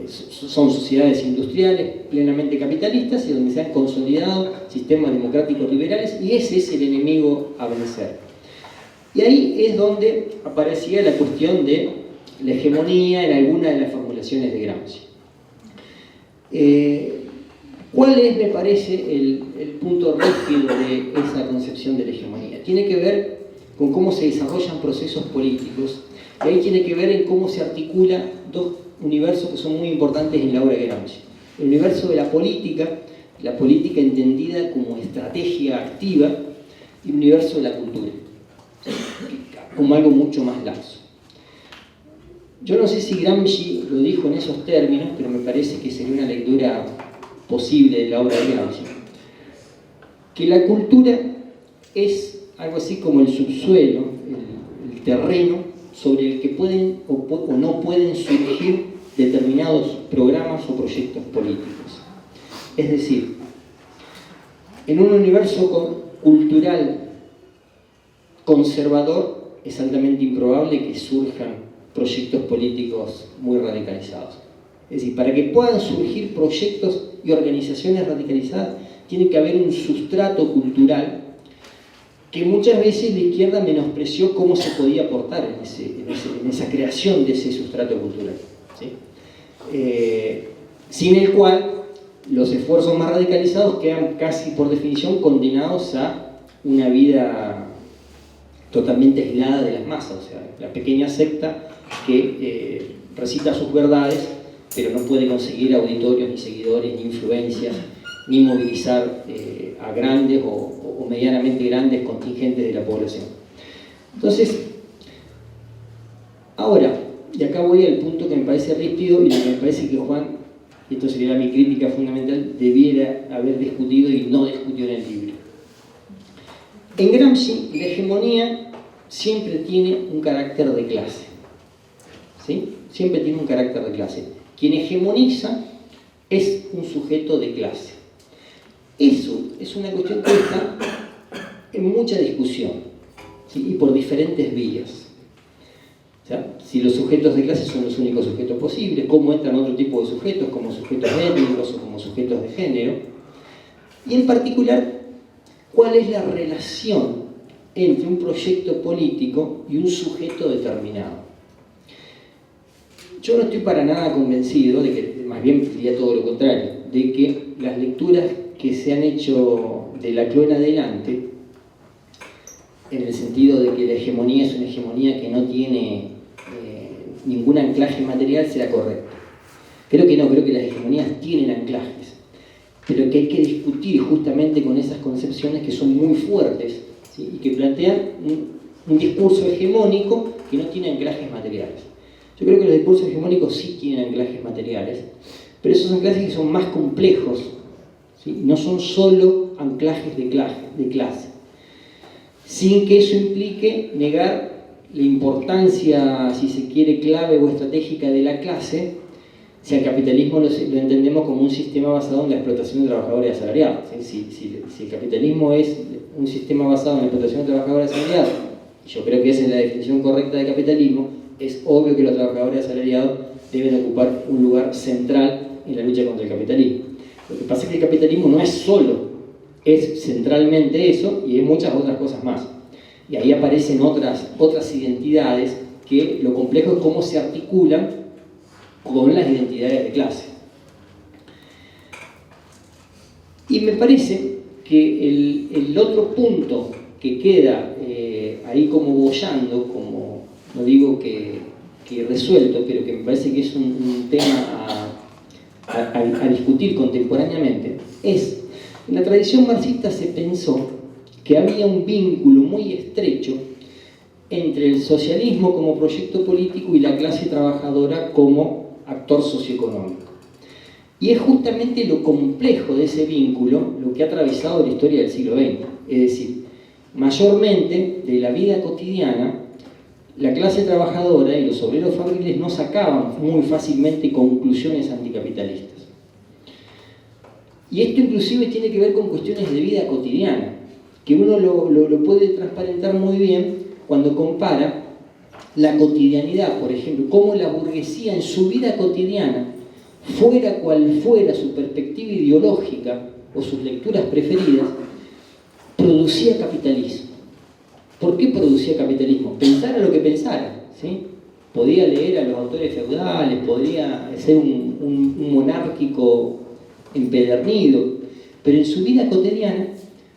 son sociedades industriales plenamente capitalistas y donde se han consolidado sistemas democráticos liberales, y ese es el enemigo a vencer. Y ahí es donde aparecía la cuestión de la hegemonía en alguna de las formulaciones de Gramsci. ¿Cuál es, me parece, el punto rígido de esa concepción de la hegemonía? Tiene que ver con cómo se desarrollan procesos políticos, y ahí tiene que ver en cómo se articulan dos universos que son muy importantes en la obra de Gramsci. El universo de la política entendida como estrategia activa, y el universo de la cultura, como algo mucho más laxo. Yo no sé si Gramsci lo dijo en esos términos, pero me parece que sería una lectura posible de la obra de Gramsci. Que la cultura es algo así como el subsuelo, el terreno sobre el que pueden o no pueden surgir determinados programas o proyectos políticos. Es decir, en un universo cultural conservador es altamente improbable que surjan proyectos políticos muy radicalizados. Es decir, para que puedan surgir proyectos y organizaciones radicalizadas, tiene que haber un sustrato cultural que muchas veces la izquierda menospreció cómo se podía aportar en esa creación de ese sustrato cultural, ¿sí? Sin el cual los esfuerzos más radicalizados quedan casi por definición condenados a una vida totalmente aislada de las masas, o sea, la pequeña secta que recita sus verdades, pero no puede conseguir auditorios, ni seguidores, ni influencias, ni movilizar a grandes o medianamente grandes contingentes de la población. Entonces, ahora, y acá voy al punto que me parece rígido y lo que me parece que Juan, y esto sería mi crítica fundamental, debiera haber discutido y no discutió en el libro. En Gramsci, la hegemonía siempre tiene un carácter de clase, ¿sí? Siempre tiene un carácter de clase. Quien hegemoniza es un sujeto de clase. Eso es una cuestión que está en mucha discusión, ¿sí? Y por diferentes vías. O sea, si los sujetos de clase son los únicos sujetos posibles, cómo entran otro tipo de sujetos, como sujetos étnicos o como sujetos de género, y en particular, cuál es la relación entre un proyecto político y un sujeto determinado. Yo no estoy para nada convencido de que, más bien diría todo lo contrario, de que las lecturas que se han hecho de Laclau en adelante, en el sentido de que la hegemonía es una hegemonía que no tiene ningún anclaje material, sea correcta. Creo que no, creo que las hegemonías tienen anclajes, pero que hay que discutir justamente con esas concepciones que son muy fuertes, ¿sí? Y que plantean un discurso hegemónico que no tiene anclajes materiales. Yo creo que los discursos hegemónicos sí tienen anclajes materiales, pero esos anclajes que son más complejos, ¿sí? No son solo anclajes de clase, sin que eso implique negar la importancia, si se quiere, clave o estratégica de la clase, si al capitalismo lo entendemos como un sistema basado en la explotación de trabajadores y asalariados. Si el capitalismo es un sistema basado en la explotación de trabajadores y asalariados, yo creo que esa es la definición correcta de capitalismo, es obvio que los trabajadores asalariados deben ocupar un lugar central en la lucha contra el capitalismo. Lo que pasa es que el capitalismo no es solo, es centralmente eso y hay muchas otras cosas más. Y ahí aparecen otras identidades que lo complejo es cómo se articulan con las identidades de clase. Y me parece que el otro punto que queda ahí como boyando, como no digo que resuelto, pero que me parece que es un tema a discutir contemporáneamente, es, en la tradición marxista se pensó que había un vínculo muy estrecho entre el socialismo como proyecto político y la clase trabajadora como actor socioeconómico. Y es justamente lo complejo de ese vínculo lo que ha atravesado la historia del siglo XX. Es decir, mayormente de la vida cotidiana, la clase trabajadora y los obreros fabriles no sacaban muy fácilmente conclusiones anticapitalistas. Y esto inclusive tiene que ver con cuestiones de vida cotidiana, que uno lo puede transparentar muy bien cuando compara la cotidianidad, por ejemplo, cómo la burguesía en su vida cotidiana, fuera cual fuera su perspectiva ideológica o sus lecturas preferidas, producía capitalismo. ¿Por qué producía capitalismo? Pensara lo que pensara, ¿sí? Podía leer a los autores feudales, podría ser un monárquico empedernido, pero en su vida cotidiana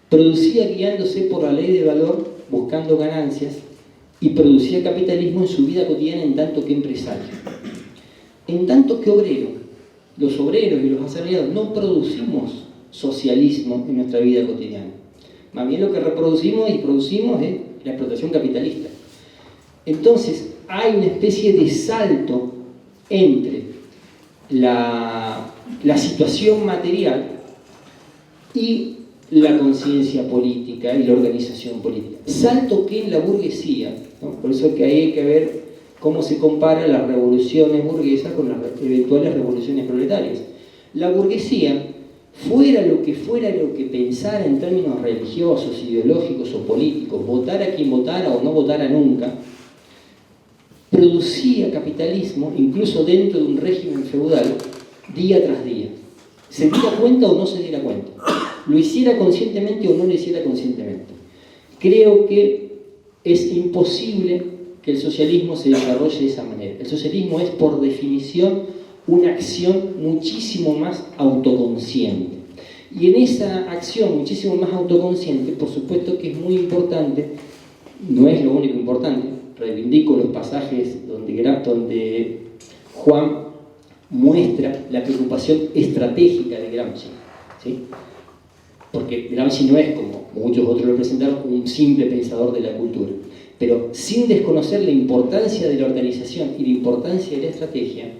producía guiándose por la ley de valor, buscando ganancias, y producía capitalismo en su vida cotidiana en tanto que empresario. En tanto que obrero, los obreros y los asalariados no producimos socialismo en nuestra vida cotidiana. Más bien lo que reproducimos y producimos es la explotación capitalista. Entonces hay una especie de salto entre la situación material y la conciencia política y la organización política. Salto que en la burguesía, ¿no? Por eso que ahí hay que ver cómo se compara las revoluciones burguesas con las eventuales revoluciones proletarias. La burguesía, fuera lo que pensara en términos religiosos, ideológicos o políticos, votara quien votara o no votara nunca, producía capitalismo, incluso dentro de un régimen feudal, día tras día. Se diera cuenta o no se diera cuenta. Lo hiciera conscientemente o no lo hiciera conscientemente. Creo que es imposible que el socialismo se desarrolle de esa manera. El socialismo es, por definición, una acción muchísimo más autoconsciente. Y en esa acción muchísimo más autoconsciente, por supuesto que es muy importante, no es lo único importante, reivindico los pasajes donde Juan muestra la preocupación estratégica de Gramsci, ¿sí? Porque Gramsci no es, como muchos otros lo presentaron, un simple pensador de la cultura, pero sin desconocer la importancia de la organización y la importancia de la estrategia,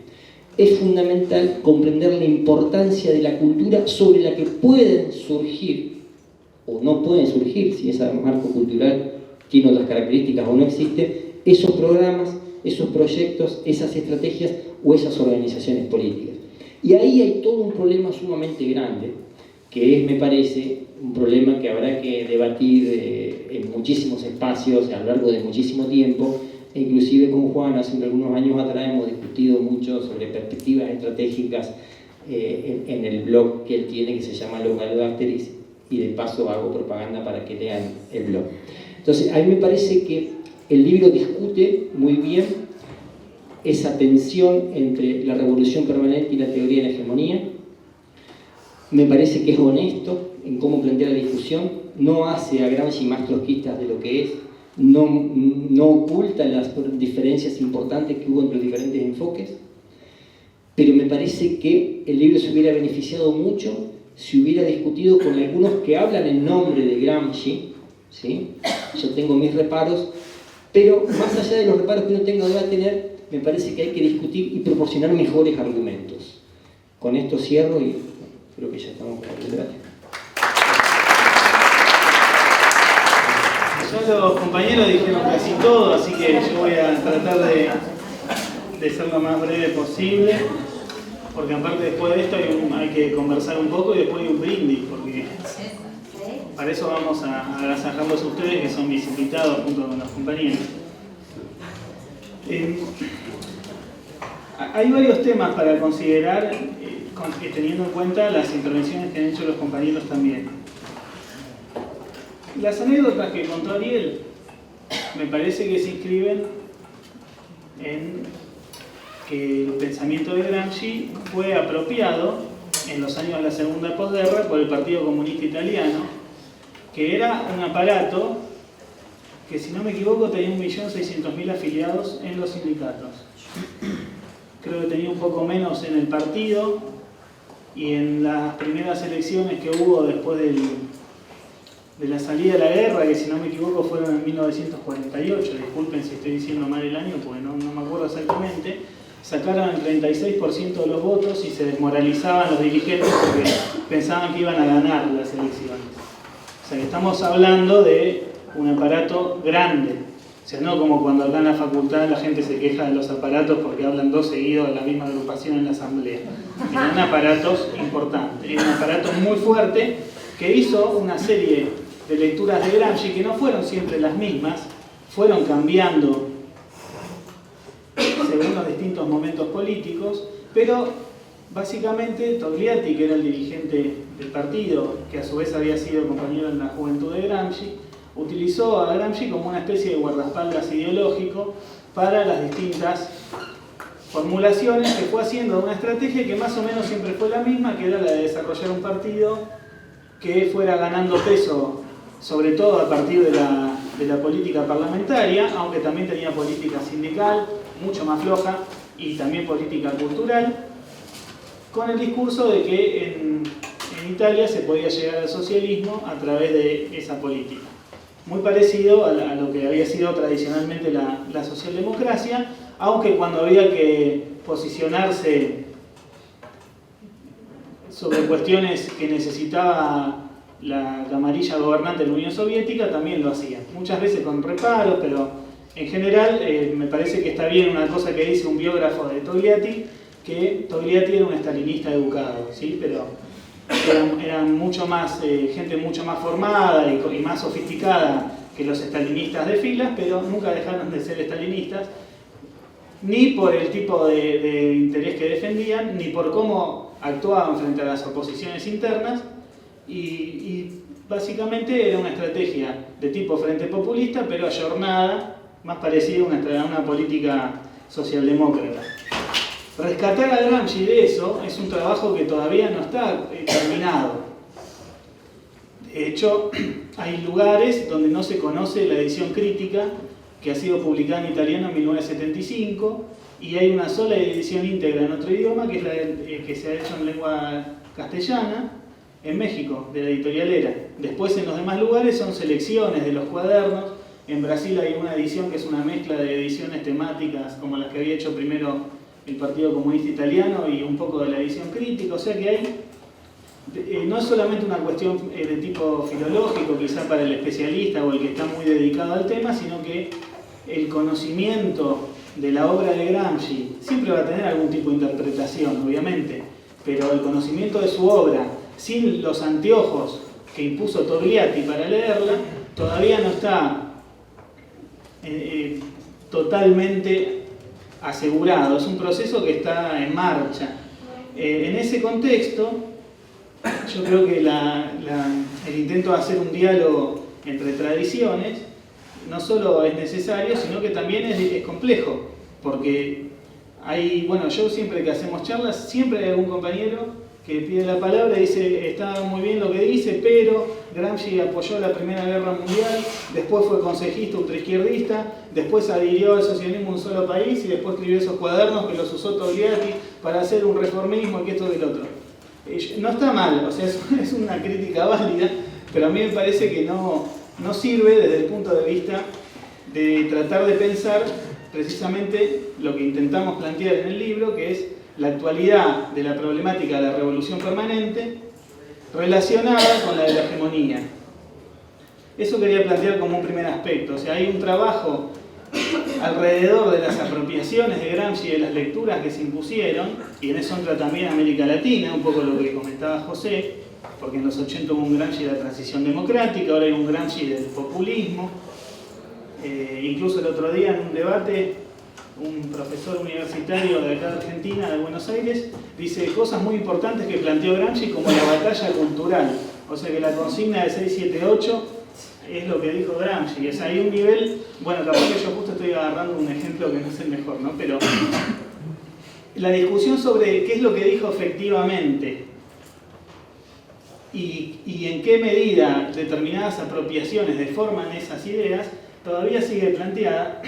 es fundamental comprender la importancia de la cultura sobre la que pueden surgir, o no pueden surgir, si ese marco cultural tiene otras características o no existe, esos programas, esos proyectos, esas estrategias o esas organizaciones políticas. Y ahí hay todo un problema sumamente grande, que es, me parece, un problema que habrá que debatir en muchísimos espacios a lo largo de muchísimo tiempo, e inclusive con Juan hace algunos años atrás hemos discutido mucho sobre perspectivas estratégicas en el blog que él tiene, que se llama Local Bacteries, y de paso hago propaganda para que lean el blog. Entonces, a mí me parece que el libro discute muy bien esa tensión entre la revolución permanente y la teoría de la hegemonía. Me parece que es honesto en cómo plantea la discusión, no hace a Gramsci más trotskistas de lo que es, no oculta las diferencias importantes que hubo entre los diferentes enfoques, pero me parece que el libro se hubiera beneficiado mucho si hubiera discutido con algunos que hablan en nombre de Gramsci, ¿sí? Yo tengo mis reparos, pero más allá de los reparos que uno tenga o deba tener, me parece que hay que discutir y proporcionar mejores argumentos. Con esto cierro y creo que ya estamos para el debate. Ya los compañeros dijeron casi todo, así que yo voy a tratar de ser lo más breve posible, porque aparte después de esto hay que conversar un poco y después hay un brindis, porque para eso vamos a agasajarlos a ustedes, que son mis invitados junto con los compañeros. Hay varios temas para considerar con teniendo en cuenta las intervenciones que han hecho los compañeros también. Las anécdotas que contó Ariel me parece que se inscriben en que el pensamiento de Gramsci fue apropiado en los años de la segunda posguerra por el Partido Comunista Italiano, que era un aparato que, si no me equivoco, tenía 1.600.000 afiliados en los sindicatos. Creo que tenía un poco menos en el partido, y en las primeras elecciones que hubo después de la salida de la guerra, que si no me equivoco fueron en 1948, disculpen si estoy diciendo mal el año porque no me acuerdo exactamente, sacaron el 36% de los votos y se desmoralizaban los dirigentes porque pensaban que iban a ganar las elecciones. O sea que estamos hablando de un aparato grande. O sea, no como cuando acá en la facultad la gente se queja de los aparatos porque hablan dos seguidos de la misma agrupación en la asamblea. Eran aparatos importantes, era un aparato muy fuerte que hizo una serie de lecturas de Gramsci que no fueron siempre las mismas, fueron cambiando según los distintos momentos políticos, pero básicamente Togliatti, que era el dirigente del partido, que a su vez había sido compañero en la juventud de Gramsci, utilizó a Gramsci como una especie de guardaespaldas ideológico para las distintas formulaciones que fue haciendo de una estrategia que más o menos siempre fue la misma, que era la de desarrollar un partido que fuera ganando peso, sobre todo a partir de la política parlamentaria, aunque también tenía política sindical, mucho más floja, y también política cultural, con el discurso de que en Italia se podía llegar al socialismo a través de esa política. Muy parecido a lo que había sido tradicionalmente la socialdemocracia, aunque cuando había que posicionarse sobre cuestiones que necesitaba la camarilla gobernante de la Unión Soviética, también lo hacía. Muchas veces con reparos, pero en general me parece que está bien una cosa que dice un biógrafo de Togliatti, que Togliatti era un estalinista educado, ¿sí? Pero eran mucho más, gente mucho más formada y más sofisticada que los estalinistas de filas, pero nunca dejaron de ser estalinistas, ni por el tipo de interés que defendían, ni por cómo actuaban frente a las oposiciones internas, y básicamente era una estrategia de tipo frente populista, pero ayornada, más parecida a una política socialdemócrata. Rescatar a Gramsci de eso es un trabajo que todavía no está terminado. De hecho, hay lugares donde no se conoce la edición crítica que ha sido publicada en italiano en 1975, y hay una sola edición íntegra en otro idioma, que es la que se ha hecho en lengua castellana, en México, de la editorial Era. Después, en los demás lugares son selecciones de los cuadernos. En Brasil hay una edición que es una mezcla de ediciones temáticas, como las que había hecho primero el Partido Comunista Italiano, y un poco de la edición crítica. O sea que hay, no es solamente una cuestión de tipo filológico, quizá para el especialista o el que está muy dedicado al tema, sino que el conocimiento de la obra de Gramsci siempre va a tener algún tipo de interpretación, obviamente, pero el conocimiento de su obra, sin los anteojos que impuso Togliatti para leerla, todavía no está totalmente asegurado. Es un proceso que está en marcha. En ese contexto, yo creo que el intento de hacer un diálogo entre tradiciones no solo es necesario, sino que también es complejo, porque yo siempre que hacemos charlas, siempre hay algún compañero que pide la palabra y dice, está muy bien lo que dice, pero Gramsci apoyó la Primera Guerra Mundial, después fue consejista ultraizquierdista, después adhirió al socialismo en un solo país y después escribió esos cuadernos que los usó Togliatti para hacer un reformismo y que esto del otro. No está mal, o sea, es una crítica válida, pero a mí me parece que no sirve desde el punto de vista de tratar de pensar precisamente lo que intentamos plantear en el libro, que es la actualidad de la problemática de la revolución permanente relacionada con la de la hegemonía. Eso quería plantear como un primer aspecto. O sea, hay un trabajo alrededor de las apropiaciones de Gramsci y de las lecturas que se impusieron, y en eso entra también América Latina, un poco lo que comentaba José, porque en los 80 hubo un Gramsci de la transición democrática, ahora hay un Gramsci del populismo. Incluso el otro día en un debate, un profesor universitario de acá de Argentina, de Buenos Aires, dice cosas muy importantes que planteó Gramsci como la batalla cultural. O sea que la consigna de 678 es lo que dijo Gramsci. Es ahí un nivel, bueno, capaz que yo justo estoy agarrando un ejemplo que no es el mejor, ¿no? Pero la discusión sobre qué es lo que dijo efectivamente y en qué medida determinadas apropiaciones deforman esas ideas, todavía sigue planteada.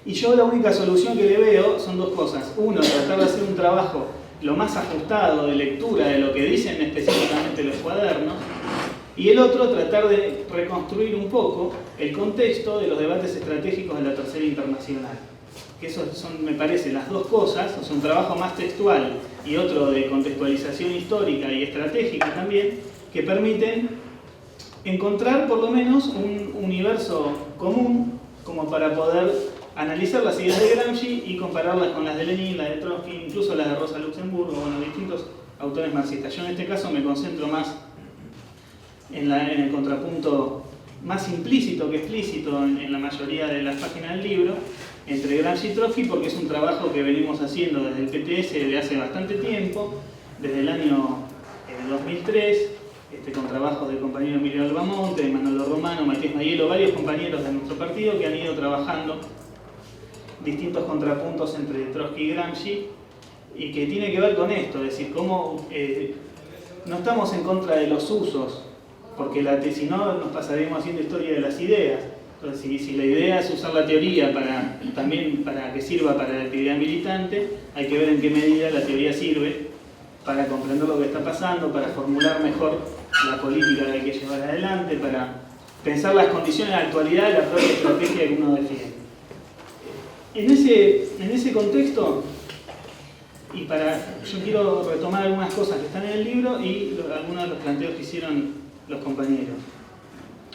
Y yo la única solución que le veo son dos cosas. Uno, tratar de hacer un trabajo lo más ajustado de lectura de lo que dicen específicamente los cuadernos. Y el otro, tratar de reconstruir un poco el contexto de los debates estratégicos de la Tercera Internacional. Que esos son, me parece, las dos cosas, o sea, un trabajo más textual y otro de contextualización histórica y estratégica también, que permiten encontrar por lo menos un universo común como para poder analizar las ideas de Gramsci y compararlas con las de Lenin, las de Trotsky, incluso las de Rosa Luxemburgo, bueno, distintos autores marxistas. Yo en este caso me concentro más en el contrapunto más implícito que explícito en la mayoría de las páginas del libro, entre Gramsci y Trotsky, porque es un trabajo que venimos haciendo desde el PTS de hace bastante tiempo, desde el año 2003, con trabajos del compañero Emilio Albamonte, de Manolo Romano, Matías Mayelo, varios compañeros de nuestro partido que han ido trabajando distintos contrapuntos entre Trotsky y Gramsci, y que tiene que ver con esto, es decir, cómo no estamos en contra de los usos, porque si no nos pasaríamos haciendo historia de las ideas. Entonces, si la idea es usar la teoría también para que sirva para la actividad militante, hay que ver en qué medida la teoría sirve para comprender lo que está pasando, para formular mejor la política que hay que llevar adelante, para pensar las condiciones de la actualidad de la propia estrategia que uno defiende. En ese contexto, yo quiero retomar algunas cosas que están en el libro y algunos de los planteos que hicieron los compañeros.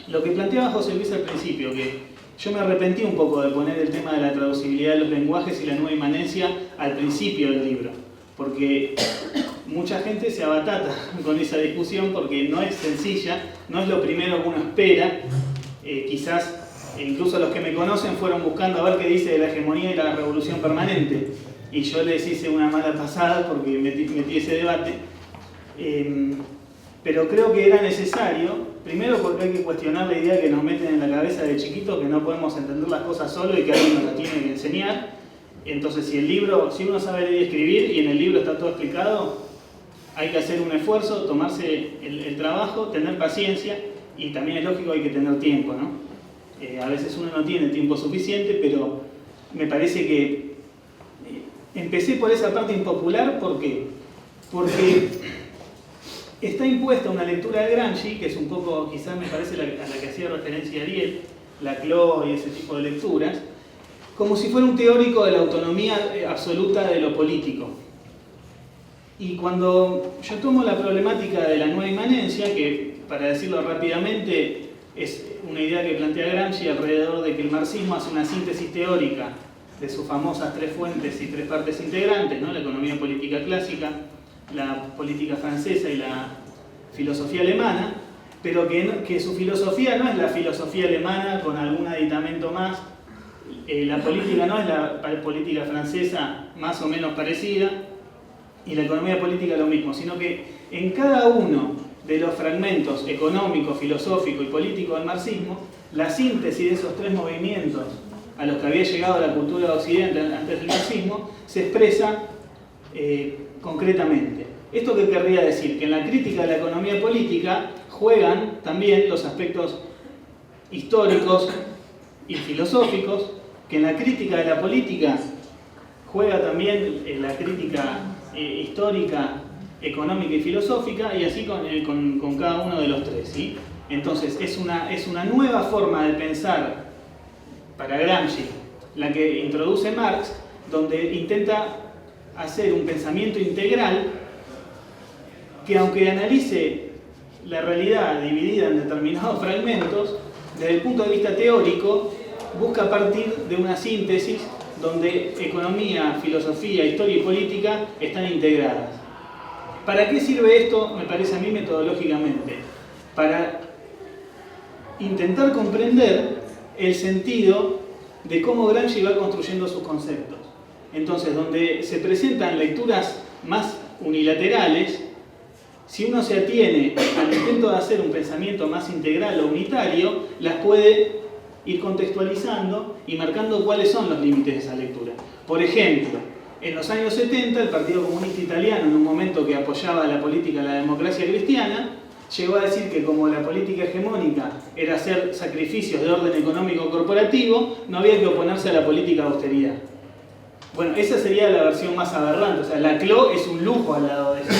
Lo que planteaba José Luis al principio, que yo me arrepentí un poco de poner el tema de la traducibilidad de los lenguajes y la nueva inmanencia al principio del libro, porque mucha gente se abatata con esa discusión porque no es sencilla, no es lo primero que uno espera. Quizás incluso los que me conocen fueron buscando a ver qué dice de la hegemonía y la revolución permanente, y yo les hice una mala pasada porque metí ese debate. Pero creo que era necesario, primero porque hay que cuestionar la idea que nos meten en la cabeza de chiquitos, que no podemos entender las cosas solo y que alguien nos las tiene que enseñar. Entonces, si uno sabe leer y escribir y en el libro está todo explicado, hay que hacer un esfuerzo, tomarse el trabajo, tener paciencia, y también es lógico, hay que tener tiempo, ¿no? A veces uno no tiene tiempo suficiente, pero me parece que empecé por esa parte impopular. ¿Por qué? Porque está impuesta una lectura de Gramsci, que es un poco, quizás me parece a la que hacía referencia Ariel, Laclau y ese tipo de lecturas, como si fuera un teórico de la autonomía absoluta de lo político. Y cuando yo tomo la problemática de la nueva inmanencia, que para decirlo rápidamente es una idea que plantea Gramsci alrededor de que el marxismo hace una síntesis teórica de sus famosas tres fuentes y tres partes integrantes, ¿no? La economía política clásica, la política francesa y la filosofía alemana, pero que su filosofía no es la filosofía alemana con algún aditamento más, la política no es la política francesa más o menos parecida, y la economía política lo mismo, sino que en cada uno de los fragmentos económico, filosófico y político del marxismo, la síntesis de esos tres movimientos a los que había llegado la cultura de Occidente antes del marxismo se expresa concretamente. ¿Esto qué querría decir? Que en la crítica de la economía política juegan también los aspectos históricos y filosóficos, que en la crítica de la política juega también la crítica histórica, económica y filosófica, y así con cada uno de los tres, ¿sí? Entonces es una nueva forma de pensar para Gramsci, la que introduce Marx, donde intenta hacer un pensamiento integral que, aunque analice la realidad dividida en determinados fragmentos, desde el punto de vista teórico busca partir de una síntesis donde economía, filosofía, historia y política están integradas. ¿Para qué sirve esto? Me parece a mí metodológicamente. Para intentar comprender el sentido de cómo Gramsci va construyendo sus conceptos. Entonces, donde se presentan lecturas más unilaterales, si uno se atiene al intento de hacer un pensamiento más integral o unitario, las puede ir contextualizando y marcando cuáles son los límites de esa lectura. Por ejemplo, en los años 70, el Partido Comunista Italiano, en un momento que apoyaba la política de la democracia cristiana, llegó a decir que como la política hegemónica era hacer sacrificios de orden económico corporativo, no había que oponerse a la política de austeridad. Bueno, esa sería la versión más aberrante, o sea, la CLO es un lujo al lado de eso.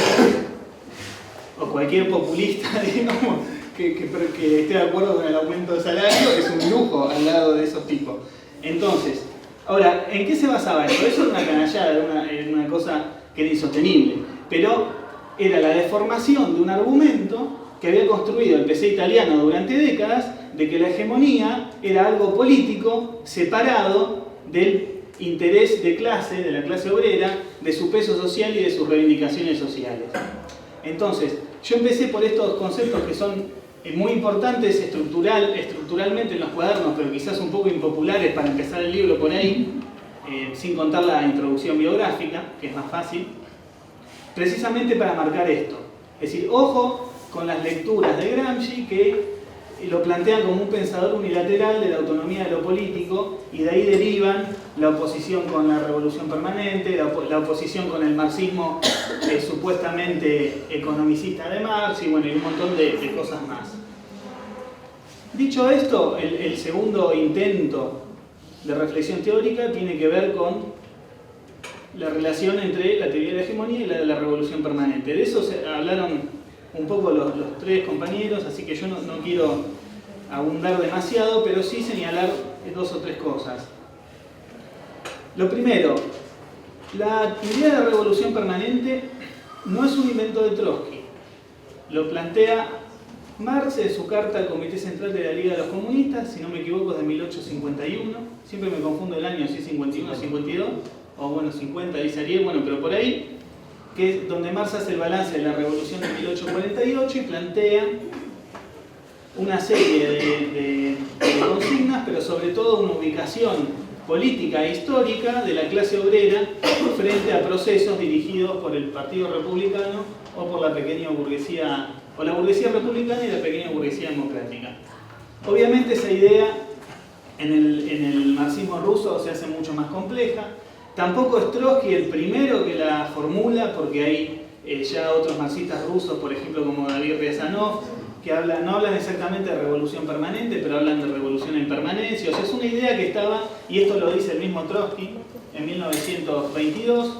O cualquier populista, digamos, que esté de acuerdo con el aumento de salario, es un lujo al lado de esos tipos. Entonces, ahora, ¿en qué se basaba eso? Eso era una canallada, era una cosa que era insostenible, pero era la deformación de un argumento que había construido el PC italiano durante décadas, de que la hegemonía era algo político separado del interés de clase, de la clase obrera, de su peso social y de sus reivindicaciones sociales. Entonces, yo empecé por estos conceptos que son muy importantes estructuralmente en los cuadernos, pero quizás un poco impopulares para empezar el libro por ahí, sin contar la introducción biográfica, que es más fácil, precisamente para marcar esto. Es decir, ojo con las lecturas de Gramsci que lo plantean como un pensador unilateral de la autonomía de lo político, y de ahí derivan la oposición con la revolución permanente, la oposición con el marxismo supuestamente economicista de Marx, y bueno, y un montón de cosas más. Dicho esto, el segundo intento de reflexión teórica tiene que ver con la relación entre la teoría de la hegemonía y la de la revolución permanente. De eso hablaron un poco los tres compañeros, así que yo no quiero abundar demasiado, pero sí señalar dos o tres cosas. Lo primero, la idea de revolución permanente no es un invento de Trotsky. Lo plantea Marx en su carta al Comité Central de la Liga de los Comunistas, si no me equivoco, es de 1851. Siempre me confundo el año, si es 51 o 52, o bueno, 50, dice Ariel, bueno, pero por ahí, que es donde Marx hace el balance de la revolución de 1848 y plantea una serie de consignas, pero sobre todo una ubicación política e histórica de la clase obrera frente a procesos dirigidos por el Partido Republicano o por la pequeña burguesía, o la burguesía republicana y la pequeña burguesía democrática. Obviamente esa idea en el marxismo ruso se hace mucho más compleja. Tampoco es Trotsky el primero que la formula, porque hay ya otros marxistas rusos, por ejemplo como David Riazanov, que no hablan exactamente de revolución permanente, pero hablan de revolución en permanencia. O sea, es una idea que estaba, y esto lo dice el mismo Trotsky en 1922,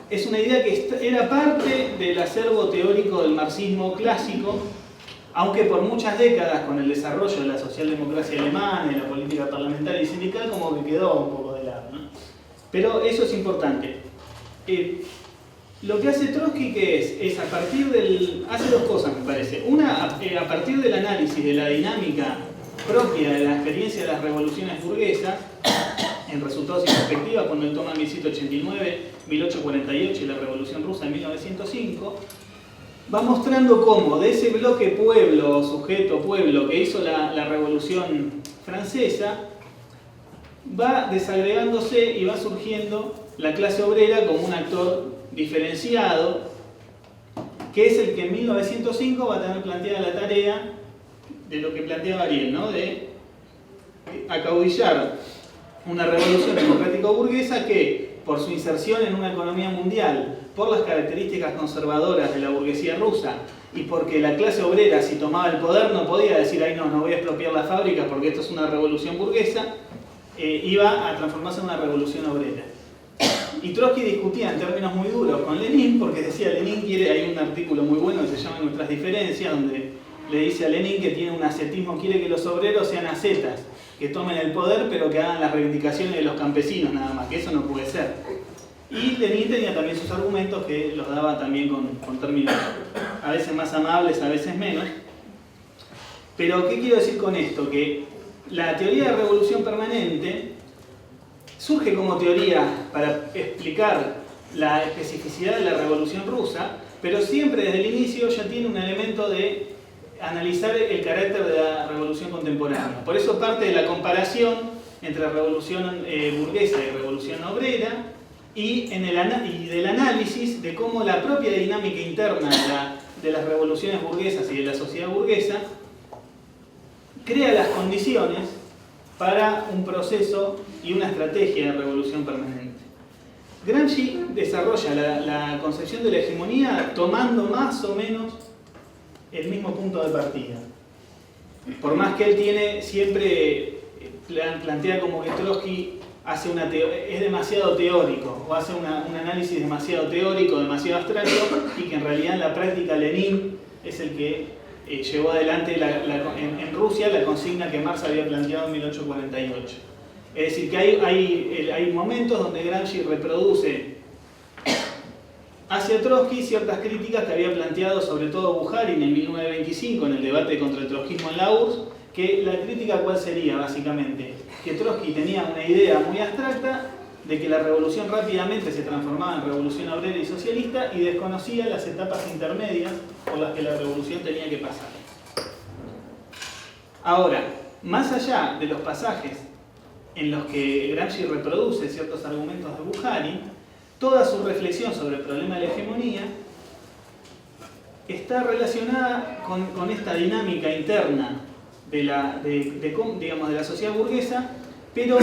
es una idea que era parte del acervo teórico del marxismo clásico, aunque por muchas décadas, con el desarrollo de la socialdemocracia alemana y la política parlamentaria y sindical, como que quedó un poco de lado, ¿no? Pero eso es importante. Lo que hace Trotsky, ¿qué es? A partir hace dos cosas, me parece. Una, a partir del análisis de la dinámica propia de la experiencia de las revoluciones burguesas, en Resultados y Perspectivas, cuando él toma 1789, 1848 y la Revolución Rusa en 1905, va mostrando cómo de ese bloque pueblo, sujeto pueblo, que hizo la Revolución Francesa, va desagregándose y va surgiendo la clase obrera como un actor diferenciado, que es el que en 1905 va a tener planteada la tarea de lo que planteaba Ariel, ¿no? De acaudillar una revolución democrático-burguesa que, por su inserción en una economía mundial, por las características conservadoras de la burguesía rusa y porque la clase obrera, si tomaba el poder, no podía decir, ay no voy a expropiar las fábricas porque esto es una revolución burguesa, iba a transformarse en una revolución obrera. Y Trotsky discutía en términos muy duros con Lenin, porque decía, hay un artículo muy bueno que se llama Nuestras diferencias, donde le dice a Lenin que tiene un ascetismo, quiere que los obreros sean ascetas, que tomen el poder pero que hagan las reivindicaciones de los campesinos nada más, que eso no puede ser. Y Lenin tenía también sus argumentos que los daba también con términos a veces más amables, a veces menos. Pero ¿qué quiero decir con esto? Que la teoría de revolución permanente surge como teoría para explicar la especificidad de la revolución rusa, pero siempre desde el inicio ya tiene un elemento de analizar el carácter de la revolución contemporánea. Por eso parte de la comparación entre revolución burguesa y revolución obrera, y del análisis de cómo la propia dinámica interna de las revoluciones burguesas y de la sociedad burguesa crea las condiciones para un proceso y una estrategia de revolución permanente. Gramsci desarrolla la concepción de la hegemonía tomando más o menos el mismo punto de partida. Por más que él siempre plantea como que Trotsky es demasiado teórico, o hace un análisis demasiado teórico, demasiado abstracto, y que en realidad en la práctica Lenin es el que llevó adelante en Rusia la consigna que Marx había planteado en 1848. Es decir, que hay momentos donde Gramsci reproduce hacia Trotsky ciertas críticas que había planteado sobre todo Bukharin en 1925 en el debate contra el trotskismo en la URSS, que la crítica ¿cuál sería básicamente? Que Trotsky tenía una idea muy abstracta de que la revolución rápidamente se transformaba en revolución obrera y socialista y desconocía las etapas intermedias por las que la revolución tenía que pasar. Ahora, más allá de los pasajes en los que Gramsci reproduce ciertos argumentos de Bukharin, toda su reflexión sobre el problema de la hegemonía está relacionada con esta dinámica interna de la sociedad burguesa, pero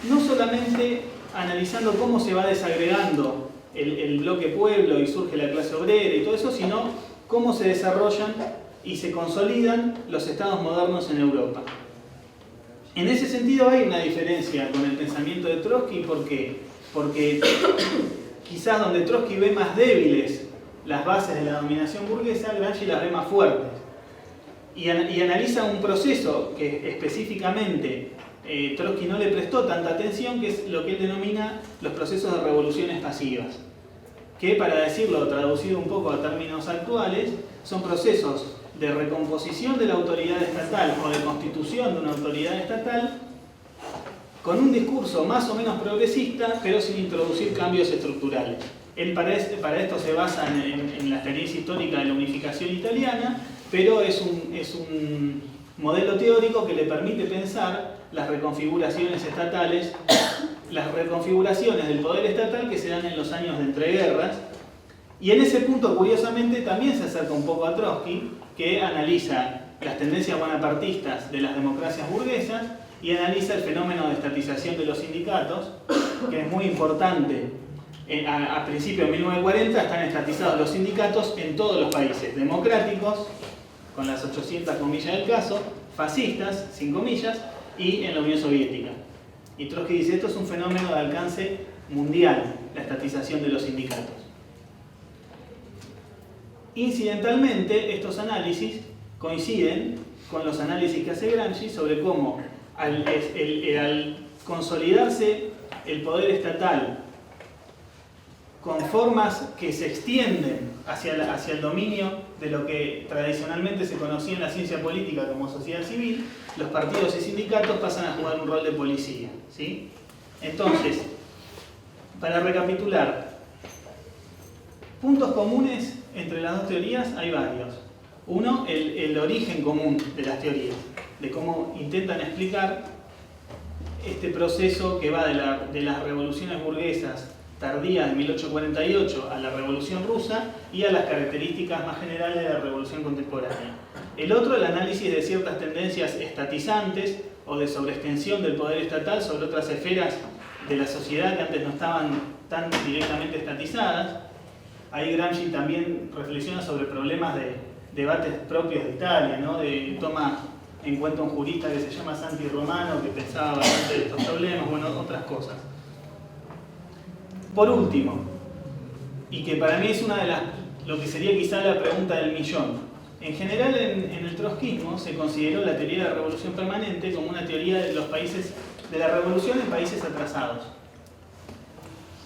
no solamente analizando cómo se va desagregando el bloque pueblo y surge la clase obrera y todo eso, sino cómo se desarrollan y se consolidan los estados modernos en Europa. En ese sentido hay una diferencia con el pensamiento de Trotsky. ¿Por qué? Porque quizás donde Trotsky ve más débiles las bases de la dominación burguesa, Gramsci las ve más fuertes. Y analiza un proceso que específicamente Trotsky no le prestó tanta atención, que es lo que él denomina los procesos de revoluciones pasivas. Que, para decirlo traducido un poco a términos actuales, son procesos de recomposición de la autoridad estatal o de constitución de una autoridad estatal con un discurso más o menos progresista, pero sin introducir cambios estructurales. Él para esto se basa en la experiencia histórica de la unificación italiana, pero es un modelo teórico que le permite pensar las reconfiguraciones estatales, las reconfiguraciones del poder estatal que se dan en los años de entreguerras. Y en ese punto, curiosamente, también se acerca un poco a Trotsky, que analiza las tendencias bonapartistas de las democracias burguesas y analiza el fenómeno de estatización de los sindicatos, que es muy importante. A principios de 1940 están estatizados los sindicatos en todos los países democráticos, con las 800 comillas del caso, fascistas, sin comillas, y en la Unión Soviética. Y Trotsky dice, esto es un fenómeno de alcance mundial, la estatización de los sindicatos. Incidentalmente, estos análisis coinciden con los análisis que hace Gramsci sobre cómo al consolidarse el poder estatal con formas que se extienden hacia el dominio de lo que tradicionalmente se conocía en la ciencia política como sociedad civil, los partidos y sindicatos pasan a jugar un rol de policía, ¿sí? Entonces, para recapitular, puntos comunes entre las dos teorías hay varios. Uno, el origen común de las teorías, de cómo intentan explicar este proceso que va de las revoluciones burguesas tardías de 1848 a la Revolución Rusa y a las características más generales de la Revolución contemporánea. El otro, el análisis de ciertas tendencias estatizantes o de sobreextensión del poder estatal sobre otras esferas de la sociedad que antes no estaban tan directamente estatizadas. Ahí Gramsci también reflexiona sobre problemas de debates propios de Italia, ¿no? Toma en cuenta un jurista que se llama Santi Romano, que pensaba bastante de estos problemas, bueno, otras cosas. Por último, y que para mí es lo que sería quizá la pregunta del millón, en general en el trotskismo se consideró la teoría de la revolución permanente como una teoría de los países, de la revolución en países atrasados,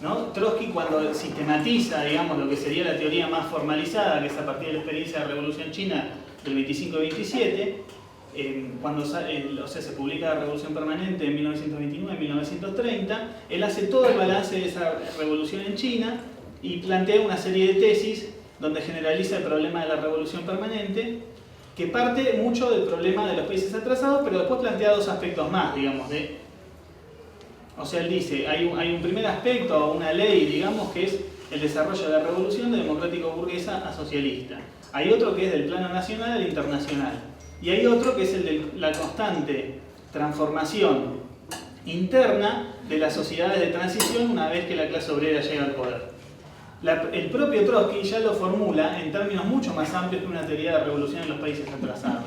¿no? Trotsky, cuando sistematiza, digamos, lo que sería la teoría más formalizada, que es a partir de la experiencia de la Revolución China del 25 y 27, cuando se publica la Revolución Permanente en 1929 y 1930, él hace todo el balance de esa revolución en China y plantea una serie de tesis donde generaliza el problema de la Revolución Permanente que parte mucho del problema de los países atrasados, pero después plantea dos aspectos más, digamos, o sea, él dice, hay un primer aspecto, o una ley, digamos, que es el desarrollo de la revolución de democrático-burguesa a socialista. Hay otro que es del plano nacional al internacional. Y hay otro que es el de la constante transformación interna de las sociedades de transición una vez que la clase obrera llega al poder. El propio Trotsky ya lo formula en términos mucho más amplios que una teoría de revolución en los países atrasados.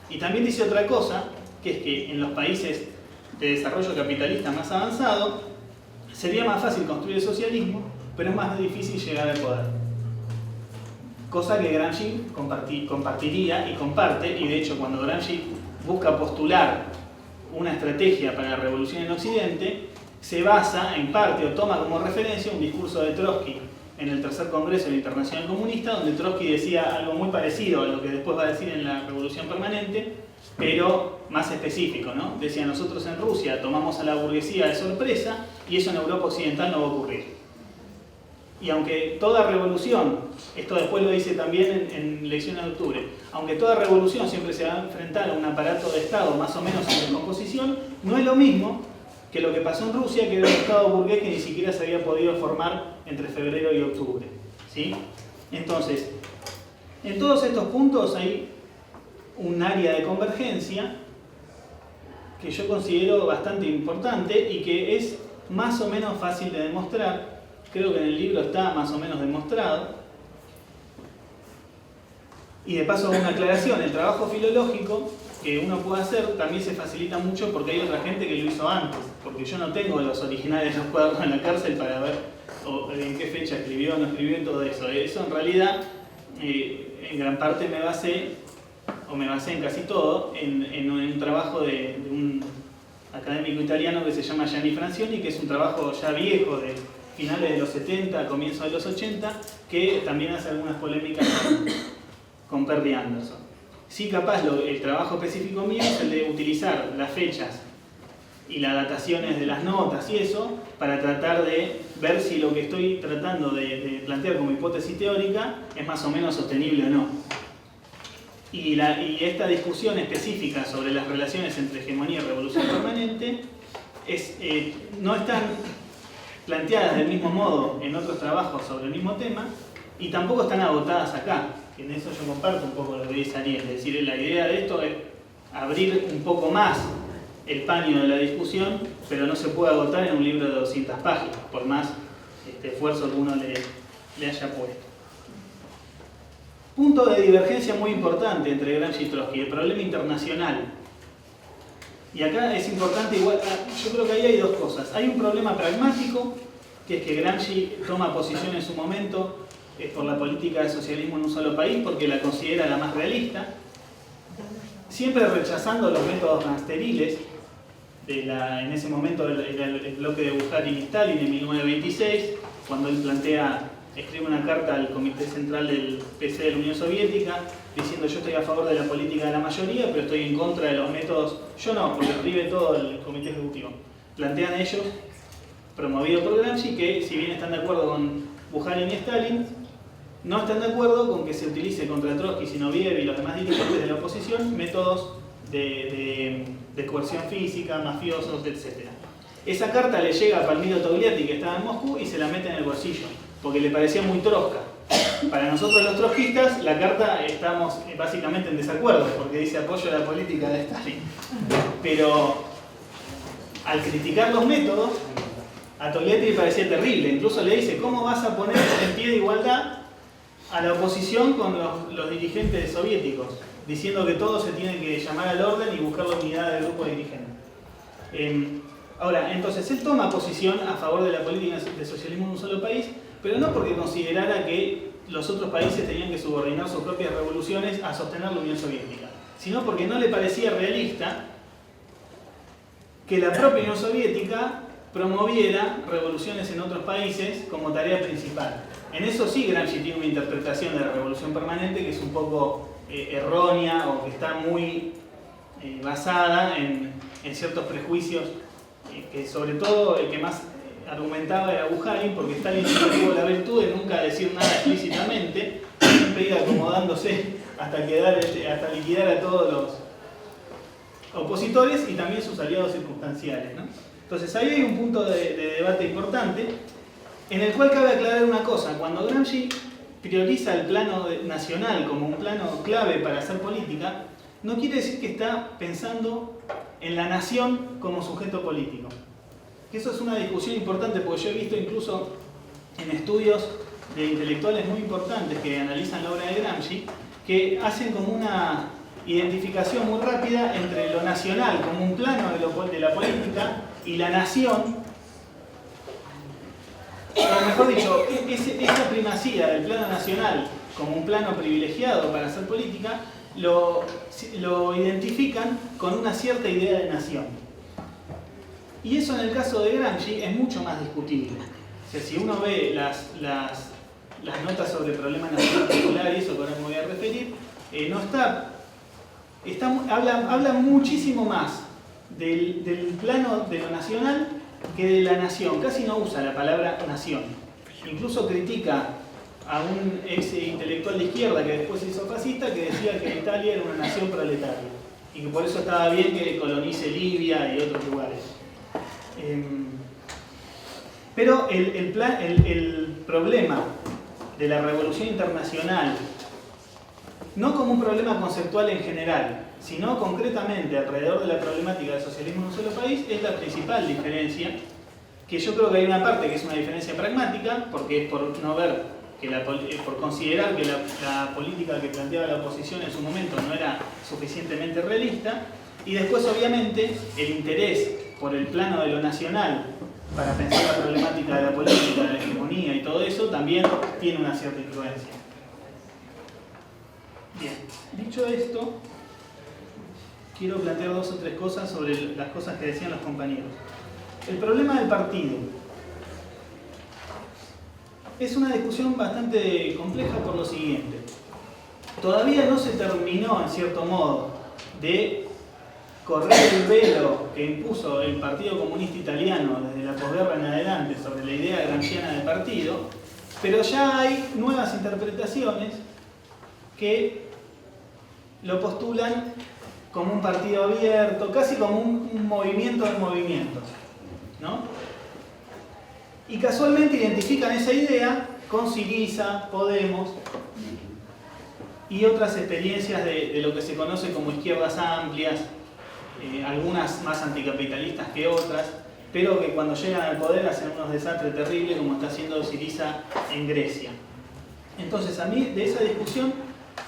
Y también dice otra cosa, que es que en los países de desarrollo capitalista más avanzado sería más fácil construir el socialismo, pero es más difícil llegar al poder. Cosa que Gramsci compartiría y comparte, y de hecho cuando Gramsci busca postular una estrategia para la revolución en Occidente, se basa en parte o toma como referencia un discurso de Trotsky en el tercer congreso de la Internacional Comunista, donde Trotsky decía algo muy parecido a lo que después va a decir en la Revolución Permanente, pero más específico, ¿no? Decía, nosotros en Rusia tomamos a la burguesía de sorpresa y eso en Europa Occidental no va a ocurrir. Y aunque toda revolución, esto después lo dice también en Lecciones de Octubre, aunque toda revolución siempre se va a enfrentar a un aparato de Estado más o menos en descomposición, no es lo mismo que lo que pasó en Rusia, que era un Estado burgués que ni siquiera se había podido formar entre febrero y octubre, ¿sí? Entonces, en todos estos puntos hay un área de convergencia que yo considero bastante importante y que es más o menos fácil de demostrar. Creo que en el libro está más o menos demostrado. Y de paso una aclaración, el trabajo filológico que uno puede hacer también se facilita mucho porque hay otra gente que lo hizo antes, porque yo no tengo los originales de los cuadernos en la cárcel para ver en qué fecha escribió o no escribió y todo eso. Eso en realidad en gran parte me basé en casi todo en un trabajo de un académico italiano que se llama Gianni Francioni, que es un trabajo ya viejo de finales de los 70, comienzos de los 80, que también hace algunas polémicas con Perry Anderson. Sí, capaz el trabajo específico mío es el de utilizar las fechas y las dataciones de las notas y eso para tratar de ver si lo que estoy tratando de plantear como hipótesis teórica es más o menos sostenible o no. Y esta discusión específica sobre las relaciones entre hegemonía y revolución permanente no están planteadas del mismo modo en otros trabajos sobre el mismo tema y tampoco están agotadas acá. En eso yo comparto un poco lo que dice Ariel, es decir, la idea de esto es abrir un poco más el paño de la discusión, pero no se puede agotar en un libro de 200 páginas, por más esfuerzo que uno le haya puesto. Punto de divergencia muy importante entre Gramsci y Trotsky, el problema internacional. Y acá es importante igual, yo creo que ahí hay dos cosas. Hay un problema pragmático, que es que Gramsci toma posición en su momento por la política de socialismo en un solo país porque la considera la más realista, siempre rechazando los métodos gangsteriles en ese momento era el bloque de Bukharin y Stalin en 1926, cuando él escribe una carta al Comité Central del PC de la Unión Soviética diciendo yo estoy a favor de la política de la mayoría pero estoy en contra de los métodos, yo no, porque escribe todo el Comité Ejecutivo. Plantean ellos, promovido por Gramsci, que si bien están de acuerdo con Bukharin y Stalin, no están de acuerdo con que se utilice contra Trotsky, Zinoviev y los demás dirigentes de la oposición métodos de coerción física, mafiosos, etc. Esa carta le llega a Palmiro Togliatti, que estaba en Moscú, y se la mete en el bolsillo, porque le parecía muy trotska. Para nosotros los trotskistas, la carta estamos básicamente en desacuerdo, porque dice apoyo a la política de Stalin. Pero al criticar los métodos, a Togliatti le parecía terrible. Incluso le dice, ¿cómo vas a poner en pie de igualdad a la oposición con los dirigentes soviéticos? Diciendo que todos se tienen que llamar al orden y buscar la unidad del grupo dirigente. Ahora, entonces él toma posición a favor de la política de socialismo en un solo país, pero no porque considerara que los otros países tenían que subordinar sus propias revoluciones a sostener la Unión Soviética, sino porque no le parecía realista que la propia Unión Soviética promoviera revoluciones en otros países como tarea principal. En eso sí Gramsci tiene una interpretación de la revolución permanente que es un poco errónea o que está muy basada en ciertos prejuicios que sobre todo el que más argumentaba era Bukharin, porque Stalin siempre tuvo la virtud de nunca decir nada explícitamente, siempre ir acomodándose hasta liquidar a todos los opositores y también sus aliados circunstanciales, ¿no? Entonces ahí hay un punto de debate importante en el cual cabe aclarar una cosa. Cuando Gramsci prioriza el plano nacional como un plano clave para hacer política, no quiere decir que está pensando en la nación como sujeto político. Eso es una discusión importante porque yo he visto incluso en estudios de intelectuales muy importantes que analizan la obra de Gramsci, que hacen como una identificación muy rápida entre lo nacional como un plano de la política y la nación, o mejor dicho, esa primacía del plano nacional como un plano privilegiado para hacer política, lo identifican con una cierta idea de nación. Y eso en el caso de Gramsci es mucho más discutible. O sea, si uno ve las notas sobre el problema nacional popular y eso que ahora me voy a referir, habla muchísimo más del plano de lo nacional que de la nación. Casi no usa la palabra nación. Incluso critica a un ex intelectual de izquierda que después se hizo fascista, que decía que Italia era una nación proletaria y que por eso estaba bien que colonice Libia y otros lugares. Pero el problema de la revolución internacional, no como un problema conceptual en general, sino concretamente alrededor de la problemática del socialismo en un solo país, es la principal diferencia, que yo creo que hay una parte que es una diferencia pragmática, porque es por no ver, por considerar que la política que planteaba la oposición en su momento no era suficientemente realista, y después obviamente el interés por el plano de lo nacional para pensar la problemática de la política, de la hegemonía y todo eso, también tiene una cierta influencia. Bien, dicho esto, quiero plantear 2 o 3 cosas sobre las cosas que decían los compañeros. El problema del partido es una discusión bastante compleja por lo siguiente. Todavía no se terminó, en cierto modo, de correr el velo que impuso el Partido Comunista Italiano desde la posguerra en adelante sobre la idea gramsciana de partido, pero ya hay nuevas interpretaciones que lo postulan como un partido abierto, casi como un movimiento de movimientos, ¿no? Y casualmente identifican esa idea con Syriza, Podemos y otras experiencias de lo que se conoce como izquierdas amplias, algunas más anticapitalistas que otras, pero que cuando llegan al poder hacen unos desastres terribles como está haciendo Syriza en Grecia. Entonces a mí de esa discusión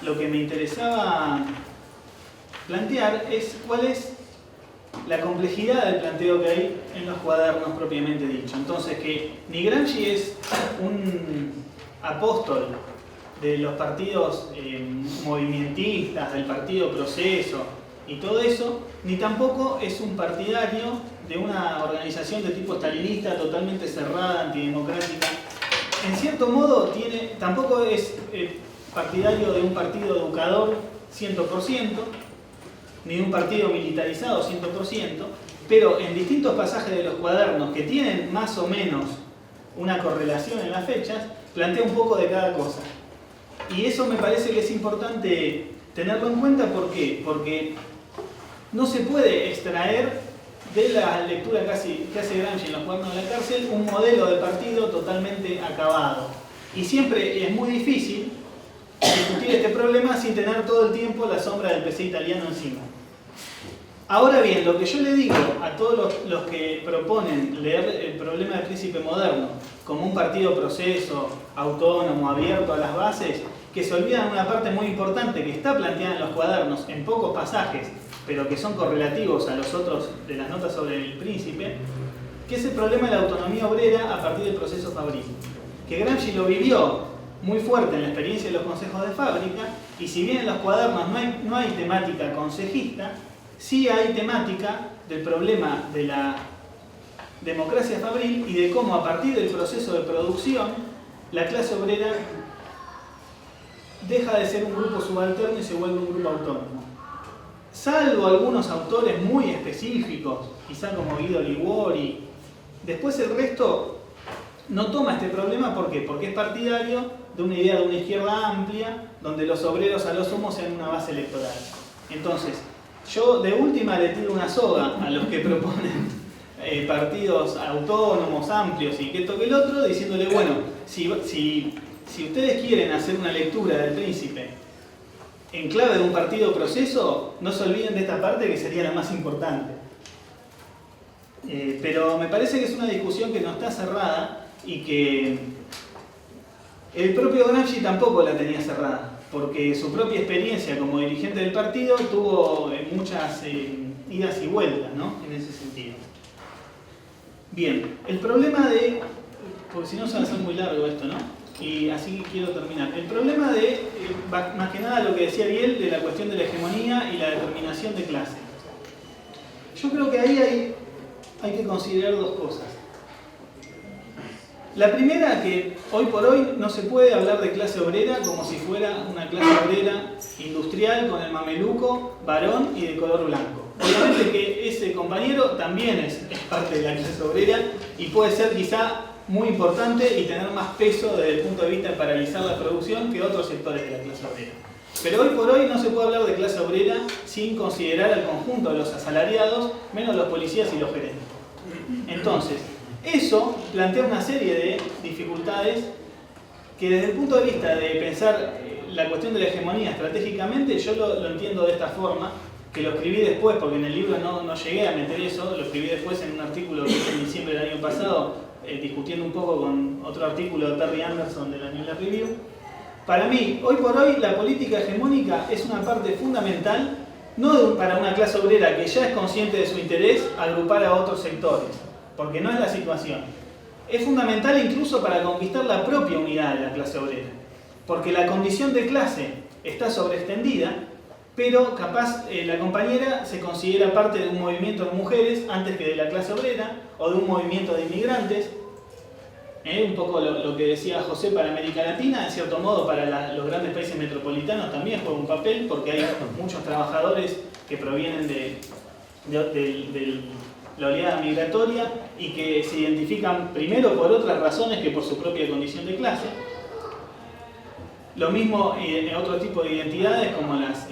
lo que me interesaba plantear es cuál es la complejidad del planteo que hay en los cuadernos propiamente dicho. Entonces que ni Gramsci es un apóstol de los partidos movimentistas, del partido Proceso y todo eso, ni tampoco es un partidario de una organización de tipo stalinista totalmente cerrada, antidemocrática. En cierto modo tampoco es partidario de un partido educador 100%, ni de un partido militarizado 100%, pero en distintos pasajes de los cuadernos que tienen más o menos una correlación en las fechas, plantea un poco de cada cosa. Y eso me parece que es importante tenerlo en cuenta. ¿Por qué? Porque no se puede extraer de la lectura que hace Gramsci en los cuadernos de la cárcel un modelo de partido totalmente acabado. Y siempre es muy difícil discutir este problema sin tener todo el tiempo la sombra del PC italiano encima. Ahora bien, lo que yo le digo a todos los que proponen leer el problema del príncipe moderno como un partido Proceso, autónomo, abierto a las bases, que se olvidan una parte muy importante que está planteada en los cuadernos en pocos pasajes, pero que son correlativos a los otros de las notas sobre el príncipe, que es el problema de la autonomía obrera a partir del proceso fabril. Que Gramsci lo vivió muy fuerte en la experiencia de los consejos de fábrica, y si bien en los cuadernos no hay temática consejista, sí hay temática del problema de la democracia fabril y de cómo a partir del proceso de producción la clase obrera deja de ser un grupo subalterno y se vuelve un grupo autónomo. Salvo algunos autores muy específicos, quizá como Guido Liguori, después el resto no toma este problema. ¿Por qué? Porque es partidario de una idea de una izquierda amplia, donde los obreros a lo sumo sean una base electoral. Entonces, yo de última le tiro una soga a los que proponen partidos autónomos, amplios y que esto que el otro, diciéndole, bueno, si ustedes quieren hacer una lectura del Príncipe en clave de un partido proceso, no se olviden de esta parte que sería la más importante. Pero me parece que es una discusión que no está cerrada y que el propio Gramsci tampoco la tenía cerrada, porque su propia experiencia como dirigente del partido tuvo muchas idas y vueltas, ¿no? En ese sentido. Bien, el problema de... porque si no se va a hacer muy largo esto, ¿no? Y así quiero terminar. El problema de, más que nada lo que decía Ariel, de la cuestión de la hegemonía y la determinación de clase. Yo creo que ahí hay que considerar dos cosas. La primera, que hoy por hoy no se puede hablar de clase obrera como si fuera una clase obrera industrial con el mameluco, varón y de color blanco. Obviamente que ese compañero también es parte de la clase obrera y puede ser quizá muy importante y tener más peso desde el punto de vista de paralizar la producción que otros sectores de la clase obrera. Pero hoy por hoy no se puede hablar de clase obrera sin considerar al conjunto de los asalariados, menos los policías y los gerentes. Entonces, eso plantea una serie de dificultades que desde el punto de vista de pensar la cuestión de la hegemonía estratégicamente, yo lo entiendo de esta forma, que lo escribí después, porque en el libro no llegué a meter eso, lo escribí después en un artículo que hice en diciembre del año pasado, discutiendo un poco con otro artículo de Perry Anderson de la New York Review. Para mí, hoy por hoy, la política hegemónica es una parte fundamental, no para una clase obrera que ya es consciente de su interés, agrupar a otros sectores, porque no es la situación. Es fundamental incluso para conquistar la propia unidad de la clase obrera, porque la condición de clase está sobreextendida, pero capaz la compañera se considera parte de un movimiento de mujeres antes que de la clase obrera, o de un movimiento de inmigrantes. Un poco lo que decía José para América Latina, en cierto modo para los grandes países metropolitanos también juega un papel, porque hay muchos trabajadores que provienen de la oleada migratoria y que se identifican primero por otras razones que por su propia condición de clase. Lo mismo en otro tipo de identidades como las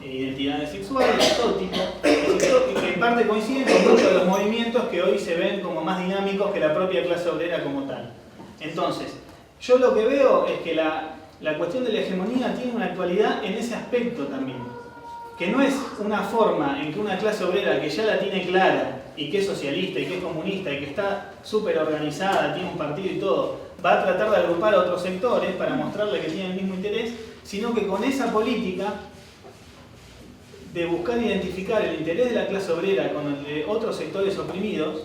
identidades sexuales, de todo tipo, que en parte coinciden con muchos de los movimientos que hoy se ven como más dinámicos que la propia clase obrera como tal. Entonces, yo lo que veo es que la cuestión de la hegemonía tiene una actualidad en ese aspecto también, que no es una forma en que una clase obrera que ya la tiene clara y que es socialista y que es comunista y que está súper organizada, tiene un partido y todo, va a tratar de agrupar a otros sectores para mostrarle que tiene el mismo interés, sino que con esa política de buscar identificar el interés de la clase obrera con el de otros sectores oprimidos,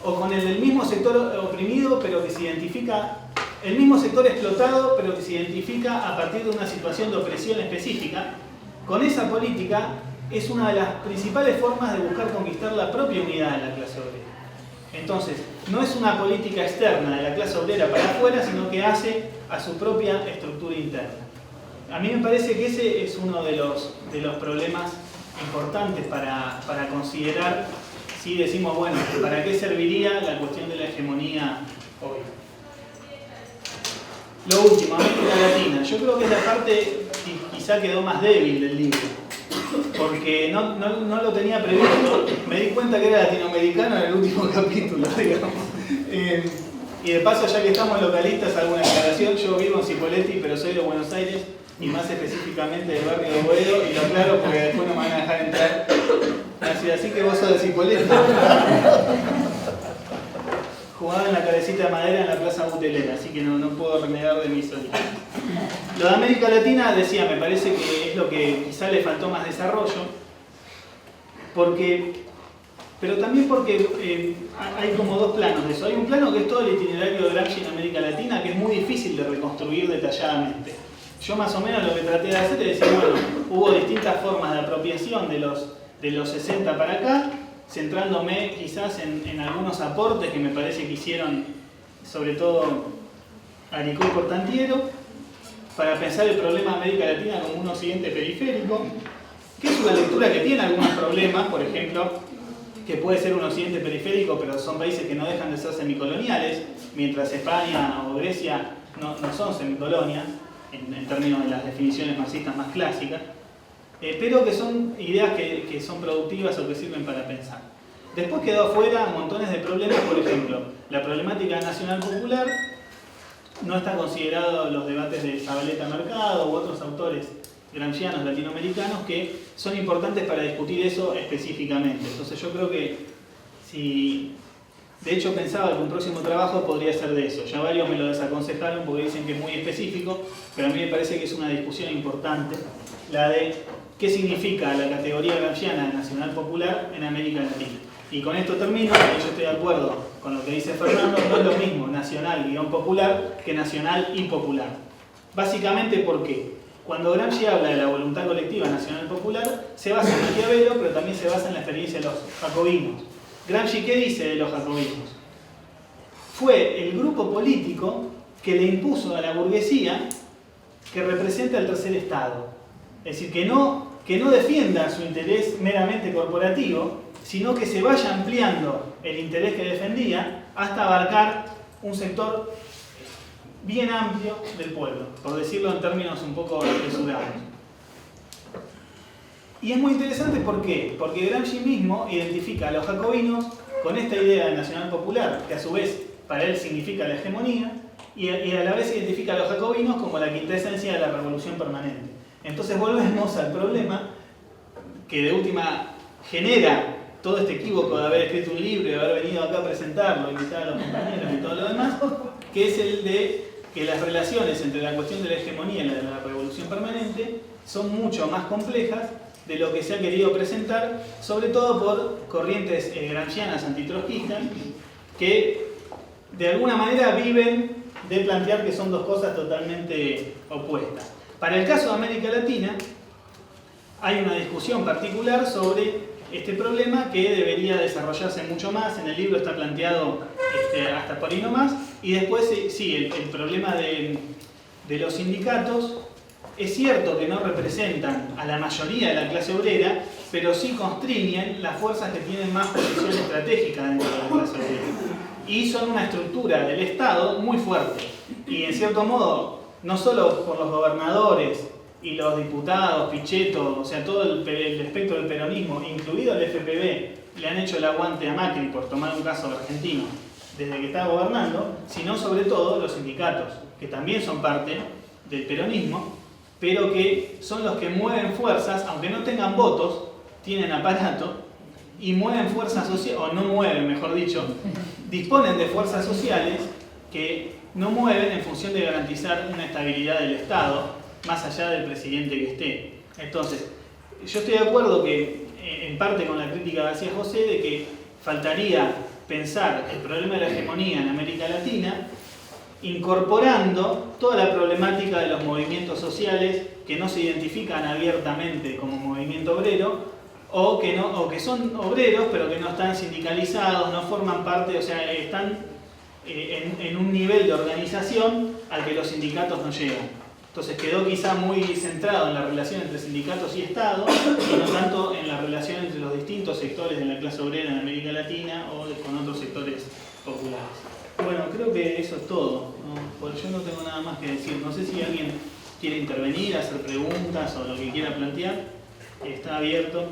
o con el del mismo sector oprimido, pero que se identifica, el mismo sector explotado, pero que se identifica a partir de una situación de opresión específica, con esa política es una de las principales formas de buscar conquistar la propia unidad de la clase obrera. Entonces, no es una política externa de la clase obrera para afuera, sino que hace a su propia estructura interna. A mí me parece que ese es uno de los problemas importantes para considerar si decimos, bueno, ¿para qué serviría la cuestión de la hegemonía hoy? Lo último, América Latina. Yo creo que es la parte que quizá quedó más débil del libro, porque no lo tenía previsto. Me di cuenta que era latinoamericano en el último capítulo, digamos. Y de paso, ya que estamos localistas, alguna aclaración. Yo vivo en Cipolletti, pero soy de Buenos Aires, y más específicamente del barrio de Boedo, y lo aclaro porque después no me van a dejar entrar. Así que vos sos de Cipolletti. Jugaba en la carecita de madera en la Plaza Butelera, así que no puedo renegar de mis orígenes. Lo de América Latina, decía, me parece que es lo que quizá le faltó más desarrollo, pero también porque hay como dos planos de eso. Hay un plano que es todo el itinerario de Gramsci en América Latina, que es muy difícil de reconstruir detalladamente. Yo más o menos lo que traté de hacer es decir, bueno, hubo distintas formas de apropiación de los 60 para acá, centrándome quizás en algunos aportes que me parece que hicieron, sobre todo Aricó y Portantiero, para pensar el problema de América Latina como un occidente periférico, que es una lectura que tiene algunos problemas, por ejemplo, que puede ser un occidente periférico, pero son países que no dejan de ser semicoloniales, mientras España o Grecia no son semicolonias, en términos de las definiciones marxistas más clásicas, pero que son ideas que son productivas o que sirven para pensar. Después quedó afuera montones de problemas, por ejemplo, la problemática nacional popular no está considerado en los debates de Zabaleta Mercado u otros autores gramscianos latinoamericanos que son importantes para discutir eso específicamente. Entonces yo creo que si... De hecho pensaba que un próximo trabajo podría ser de eso. Ya varios me lo desaconsejaron porque dicen que es muy específico, pero a mí me parece que es una discusión importante, la de qué significa la categoría gramsciana nacional popular en América Latina. Y con esto termino, porque yo estoy de acuerdo con lo que dice Fernando, no es lo mismo nacional-popular que nacional y popular. Básicamente, ¿por qué? Cuando Gramsci habla de la voluntad colectiva nacional popular, se basa en Maquiavelo, pero también se basa en la experiencia de los jacobinos. Gramsci, ¿qué dice de los jacobinos? Fue el grupo político que le impuso a la burguesía que representa el tercer Estado. Es decir, que no defienda su interés meramente corporativo, sino que se vaya ampliando el interés que defendía hasta abarcar un sector bien amplio del pueblo, por decirlo en términos un poco apresurados. Y es muy interesante, ¿por qué? Porque Gramsci mismo identifica a los jacobinos con esta idea de nacional popular, que a su vez para él significa la hegemonía, y a la vez identifica a los jacobinos como la quintesencia de la revolución permanente. Entonces volvemos al problema que de última genera todo este equívoco de haber escrito un libro y de haber venido acá a presentarlo, invitar a los compañeros y todo lo demás, que es el de que las relaciones entre la cuestión de la hegemonía y la de la revolución permanente son mucho más complejas de lo que se ha querido presentar, sobre todo por corrientes gramscianas antitrotskistas que de alguna manera viven de plantear que son dos cosas totalmente opuestas. Para el caso de América Latina hay una discusión particular sobre este problema que debería desarrollarse mucho más. En el libro está planteado hasta por ahí nomás. Y después, sí, el problema de los sindicatos. Es cierto que no representan a la mayoría de la clase obrera, pero sí constriñen las fuerzas que tienen más posición estratégica dentro de la clase obrera. Y son una estructura del Estado muy fuerte. Y en cierto modo, no solo por los gobernadores y los diputados, Pichetto, o sea, todo el espectro del peronismo, incluido el FPV, le han hecho el aguante a Macri, por tomar un caso argentino, desde que está gobernando, sino sobre todo los sindicatos, que también son parte del peronismo, pero que son los que mueven fuerzas, aunque no tengan votos, tienen aparato, y mueven fuerzas sociales, o no mueven, mejor dicho, disponen de fuerzas sociales que no mueven en función de garantizar una estabilidad del Estado, más allá del presidente que esté. Entonces, yo estoy de acuerdo que, en parte con la crítica de García José, de que faltaría pensar el problema de la hegemonía en América Latina, incorporando toda la problemática de los movimientos sociales que no se identifican abiertamente como movimiento obrero, o que son obreros pero que no están sindicalizados, no forman parte, o sea, están en un nivel de organización al que los sindicatos no llegan. Entonces quedó quizá muy centrado en la relación entre sindicatos y Estado, y no tanto en la relación entre los distintos sectores de la clase obrera en América Latina o con otros sectores populares. Bueno, creo que eso es todo, ¿no? Porque yo no tengo nada más que decir. No sé si alguien quiere intervenir, hacer preguntas o lo que quiera plantear. Está abierto.